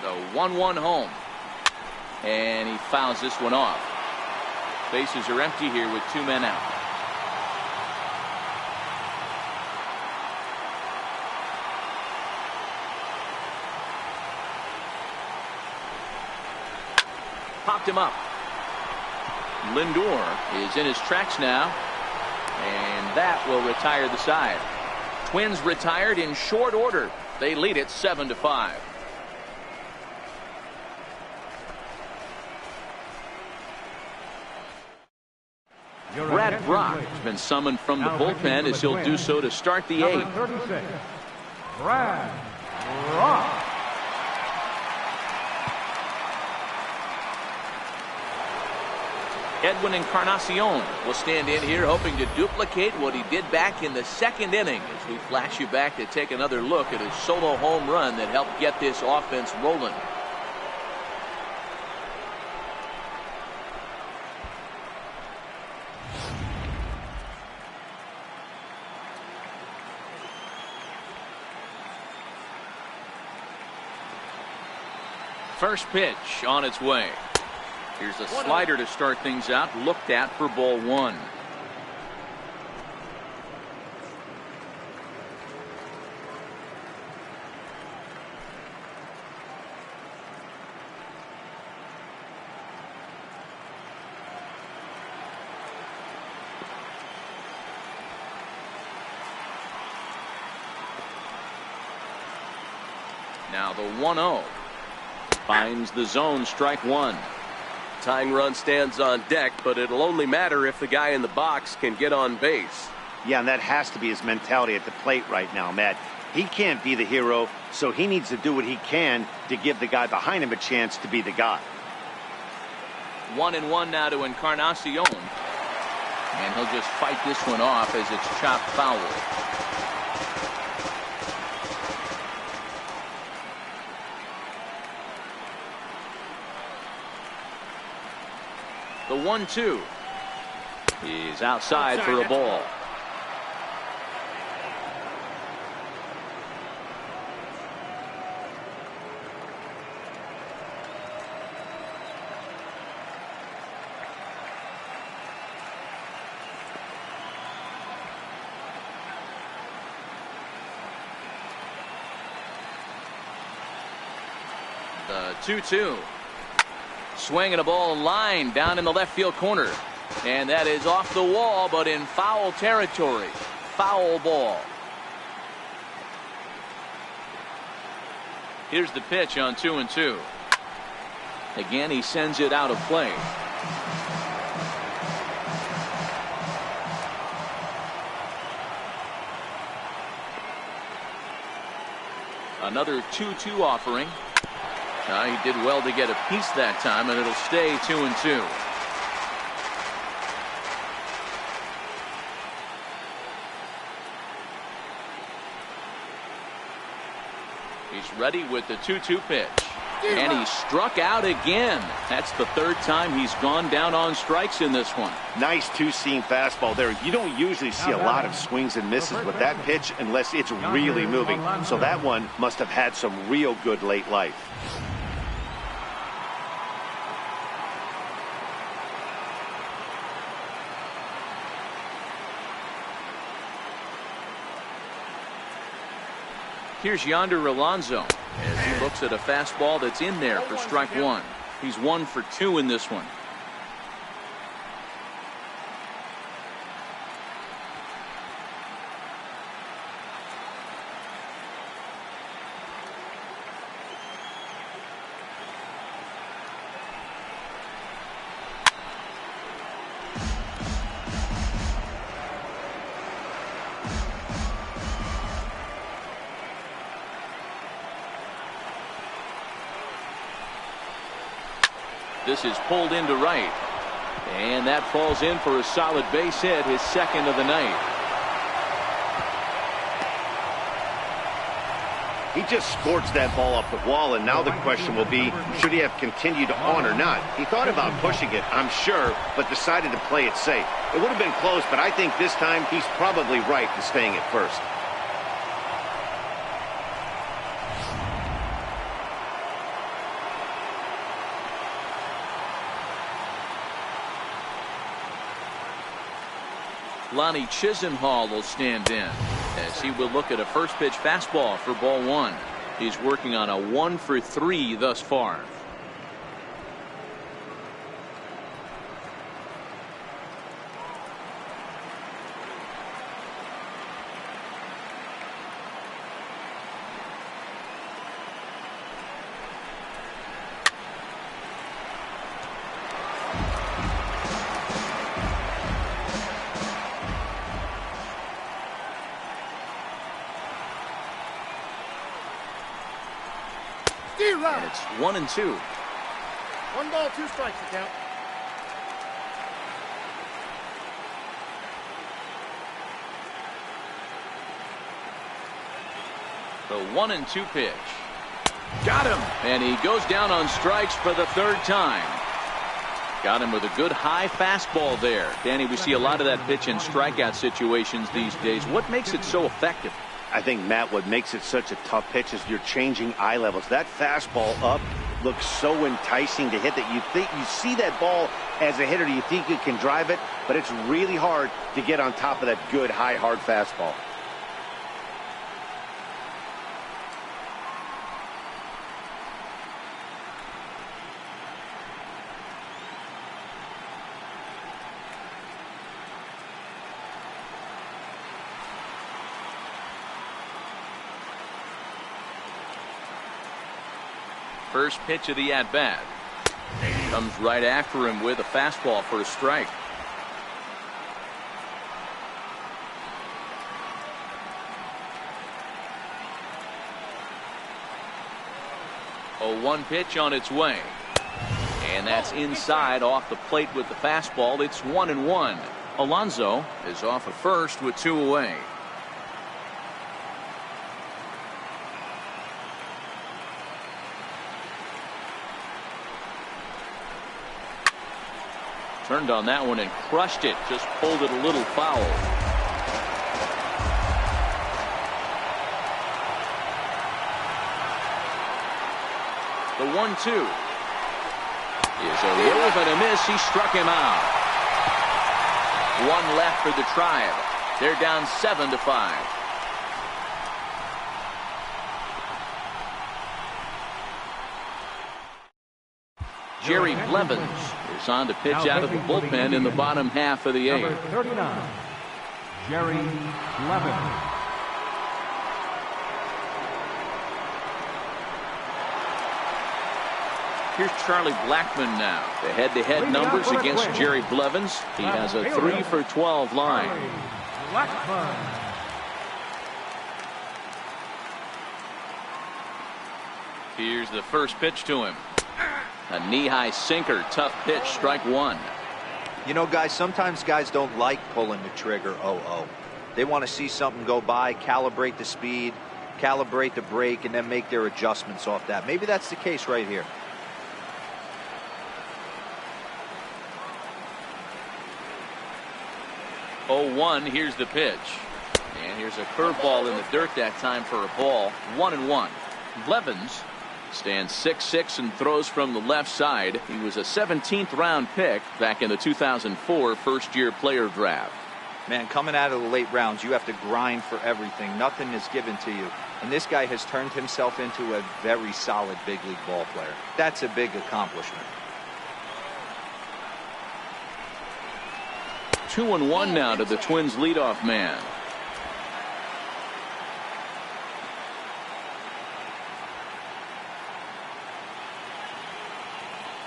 The 1-1 home. And he fouls this one off. Bases are empty here with 2 men out. Popped him up. Lindor is in his tracks now. And that will retire the side. Twins retired in short order. They lead it 7-5. Brad Brock has been summoned from the bullpen as he'll do so to start the 8th. 36, Brad Brock. Edwin Encarnacion will stand in here hoping to duplicate what he did back in the 2nd inning as we flash you back to take another look at his solo home run that helped get this offense rolling. First pitch on its way. Here's a slider to start things out, looked at for ball 1. Now the 1-0. Finds the zone, strike 1. Tying run stands on deck, but it'll only matter if the guy in the box can get on base. Yeah, and that has to be his mentality at the plate right now, Matt. He can't be the hero, so he needs to do what he can to give the guy behind him a chance to be the guy. 1-1 now to Encarnacion. And he'll just fight this one off as it's chopped foul. The 1-2 is outside for a ball. The 2-2. Swinging a ball line down in the left field corner. And that is off the wall, but in foul territory. Foul ball. Here's the pitch on 2-2. Again, he sends it out of play. Another 2-2 offering. He did well to get a piece that time, and it'll stay 2-2. He's ready with the 2-2 pitch. And he struck out again. That's the third time he's gone down on strikes in this one. Nice two-seam fastball there. You don't usually see a lot of swings and misses with that pitch unless it's really moving. So that one must have had some real good late life. Here's Yonder Alonso as he looks at a fastball that's in there for strike one. He's 1 for 2 in this one. This is pulled into right. And that falls in for a solid base hit, his second of the night. He just scorched that ball off the wall, and now the question will be, should he have continued on or not? He thought about pushing it, I'm sure, but decided to play it safe. It would have been close, but I think this time he's probably right in staying at first. Lonnie Chisenhall will stand in as he will look at a first pitch fastball for ball one. He's working on a 1 for 3 thus far. And it's 1-2. 1 ball, 2 strikes to count. The 1-2 pitch. Got him. And he goes down on strikes for the third time. Got him with a good high fastball there. Danny, we see a lot of that pitch in strikeout situations these days. What makes it so effective? I think, Matt, what makes it such a tough pitch is you're changing eye levels. That fastball up looks so enticing to hit that you think you see that ball as a hitter, you think you can drive it, but it's really hard to get on top of that good high hard fastball. First pitch of the at-bat. Comes right after him with a fastball for a strike. A 1 pitch on its way. And that's inside off the plate with the fastball. It's 1-1. Alonso is off at first with 2 away. Turned on that one and crushed it. Just pulled it a little foul. The 1-2 is a whiff and a miss. He struck him out. 1 left for the Tribe. They're down 7-5. Jerry Blevins is on to pitch out of the bullpen in the bottom half of the Number eighth. 39, Jerry Blevins. Here's Charlie Blackmon now. The head-to-head numbers against Jerry Blevins. He has a 3 for 12 line. Blackmon. Here's the first pitch to him. A knee-high sinker, tough pitch, strike one. You know, guys, sometimes guys don't like pulling the trigger 0-0. They want to see something go by, calibrate the speed, calibrate the brake, and then make their adjustments off that. Maybe that's the case right here. 0-1, here's the pitch. And here's a curveball in the dirt that time for a ball. 1-1. Blevins stands 6'6" and throws from the left side. He was a 17th round pick back in the 2004 first-year player draft. Man, coming out of the late rounds, you have to grind for everything. Nothing is given to you. And this guy has turned himself into a very solid big league ball player. That's a big accomplishment. 2-1 now to the Twins leadoff man.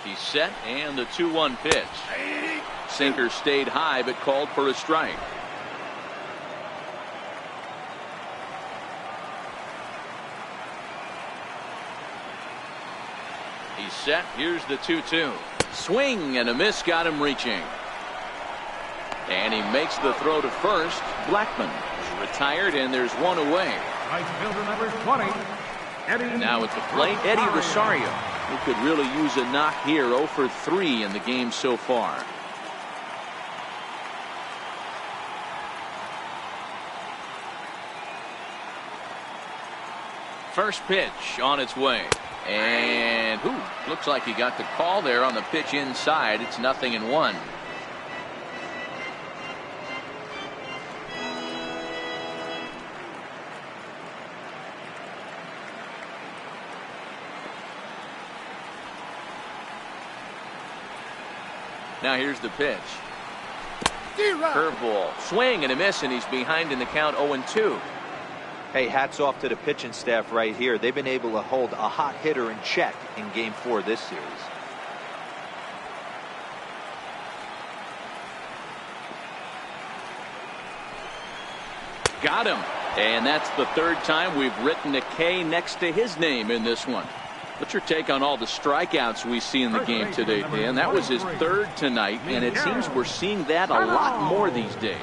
He's set, and the 2-1 pitch. Sinker stayed high but called for a strike. He's set. Here's the 2-2. Swing and a miss got him reaching. And he makes the throw to first. Blackmon is retired, and there's one away. Right fielder number 20, Eddie. Now at the plate, Eddie Rosario, who could really use a knock here. 0 for 3 in the game so far. First pitch on its way. And looks like he got the call there on the pitch inside. It's 0-1. Now here's the pitch. Curveball, swing and a miss, and he's behind in the count. 0-2. Hey, hats off to the pitching staff right here. They've been able to hold a hot hitter in check in Game 4 of this series. Got him. And that's the third time we've written a K next to his name in this one. What's your take on all the strikeouts we see in the game today, Dan? That was his third tonight, and it seems we're seeing that a lot more these days.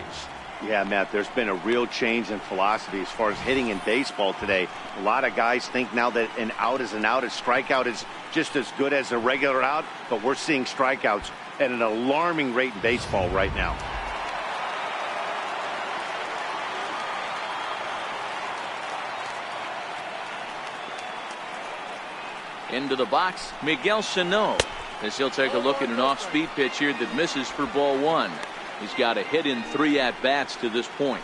Yeah, Matt, there's been a real change in philosophy as far as hitting in baseball today. A lot of guys think now that an out is an out. A strikeout is just as good as a regular out, but we're seeing strikeouts at an alarming rate in baseball right now. Into the box, Miguel Sano, as he'll take a look at an off-speed pitch here that misses for ball one. He's got a hit in 3 at-bats to this point.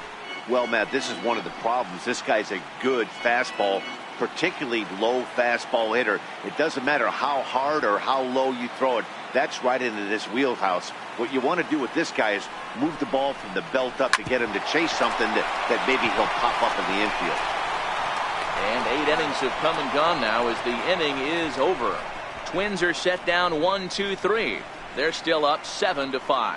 Well, Matt, this is one of the problems. This guy's a good fastball, particularly low fastball hitter. It doesn't matter how hard or how low you throw it. That's right into this wheelhouse. What you want to do with this guy is move the ball from the belt up to get him to chase something that maybe he'll pop up in the infield. And 8 innings have come and gone now as the inning is over. Twins are set down 1-2-3. They're still up 7-5.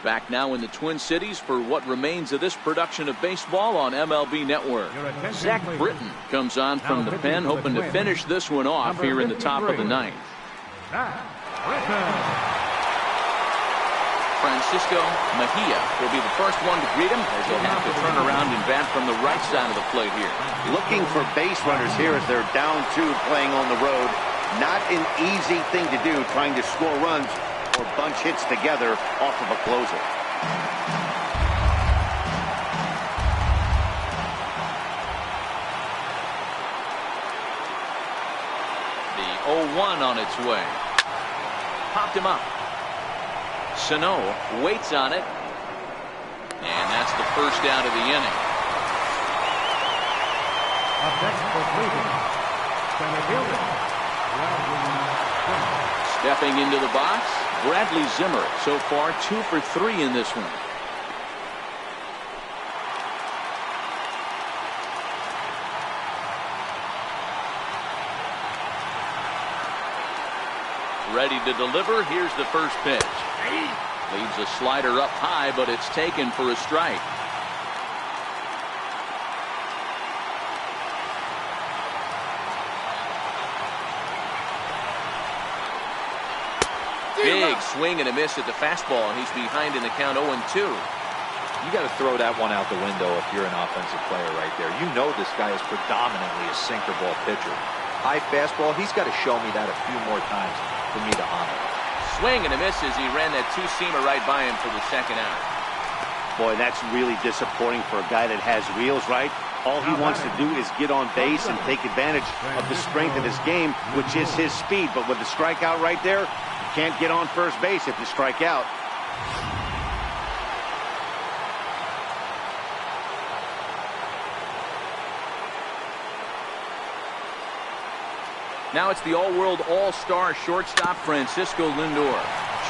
Back now in the Twin Cities for what remains of this production of baseball on MLB Network. Zach Britton comes on from the pen, hoping to finish this one off here in the top of the ninth. Francisco Mejia will be the first one to greet him as he'll have to turn around and bat from the right side of the plate here. Looking for base runners here as they're down 2 playing on the road. Not an easy thing to do, trying to score runs or bunch hits together off of a closer. The 0-1 on its way. Popped him up. Sano waits on it. And that's the first out of the inning. Up next for Cleveland, center fielder, Bradley Zimmer. Stepping into the box, Bradley Zimmer. So far 2 for 3 in this one. Ready to deliver. Here's the first pitch. Leaves a slider up high, but it's taken for a strike. Big swing and a miss at the fastball, and he's behind in the count 0-2. You got to throw that one out the window if you're an offensive player right there. You know this guy is predominantly a sinker ball pitcher. High fastball, he's got to show me that a few more times for me to honor. Swing and a miss as he ran that two-seamer right by him for the second out. Boy, that's really disappointing for a guy that has wheels, right? All he wants to do is get on base and take advantage of the strength of his game, which is his speed. But with the strikeout right there, you can't get on first base if you strike out. Now it's the all-world all-star shortstop Francisco Lindor.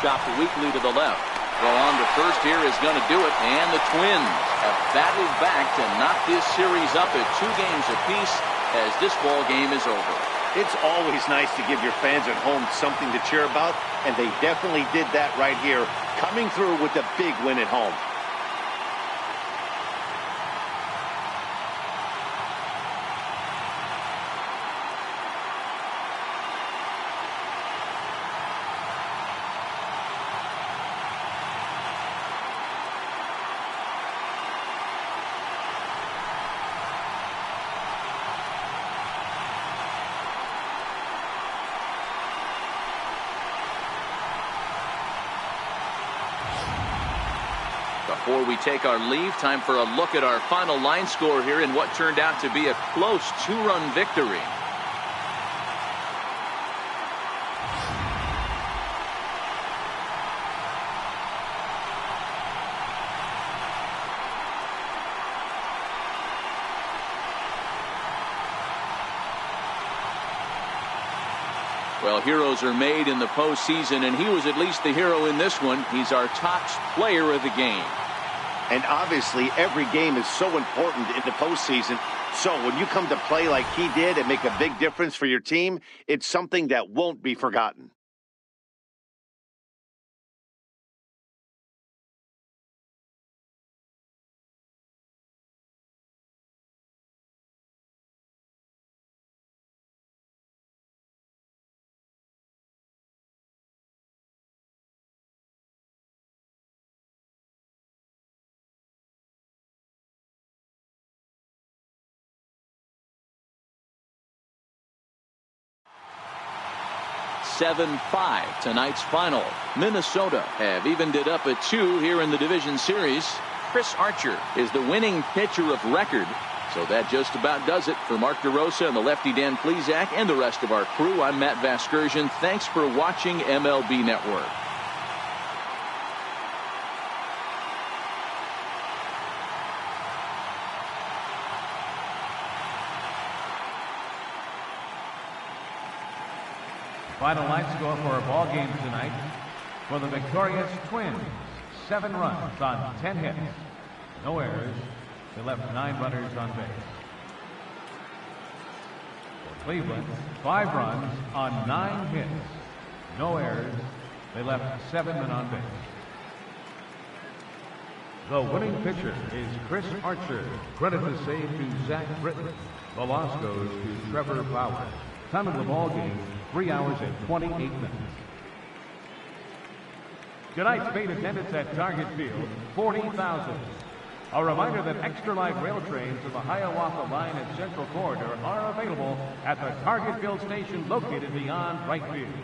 Chopped weakly to the left. Throw on to first here is going to do it. And the Twins have battled back to knock this series up at 2 games apiece as this ball game is over. It's always nice to give your fans at home something to cheer about, and they definitely did that right here, coming through with a big win at home. Before we take our leave, time for a look at our final line score here in what turned out to be a close 2-run victory. Well, heroes are made in the postseason, and he was at least the hero in this one. He's our top player of the game. And obviously, every game is so important in the postseason. So when you come to play like he did and make a big difference for your team, it's something that won't be forgotten. (7-5) tonight's final. Minnesota have evened it up at 2 here in the division series. Chris Archer is the winning pitcher of record. So that just about does it for Mark DeRosa and the lefty Dan Plesac and the rest of our crew. I'm Matt Vasgersian. Thanks for watching MLB Network. Final line score for our ball game tonight. For the victorious Twins, 7 runs on 10 hits. No errors. They left 9 runners on base. For Cleveland, 5 runs on 9 hits. No errors. They left 7 men on base. The winning pitcher is Chris Archer. Credit to save to Zach Britton. The loss goes to Trevor Bauer. Time of the ball game, 3 hours and 28 minutes. Tonight's paid attendance at Target Field, 40,000. A reminder that extra light rail trains to the Hiawatha Line and Central Corridor are available at the Target Field station located beyond right field.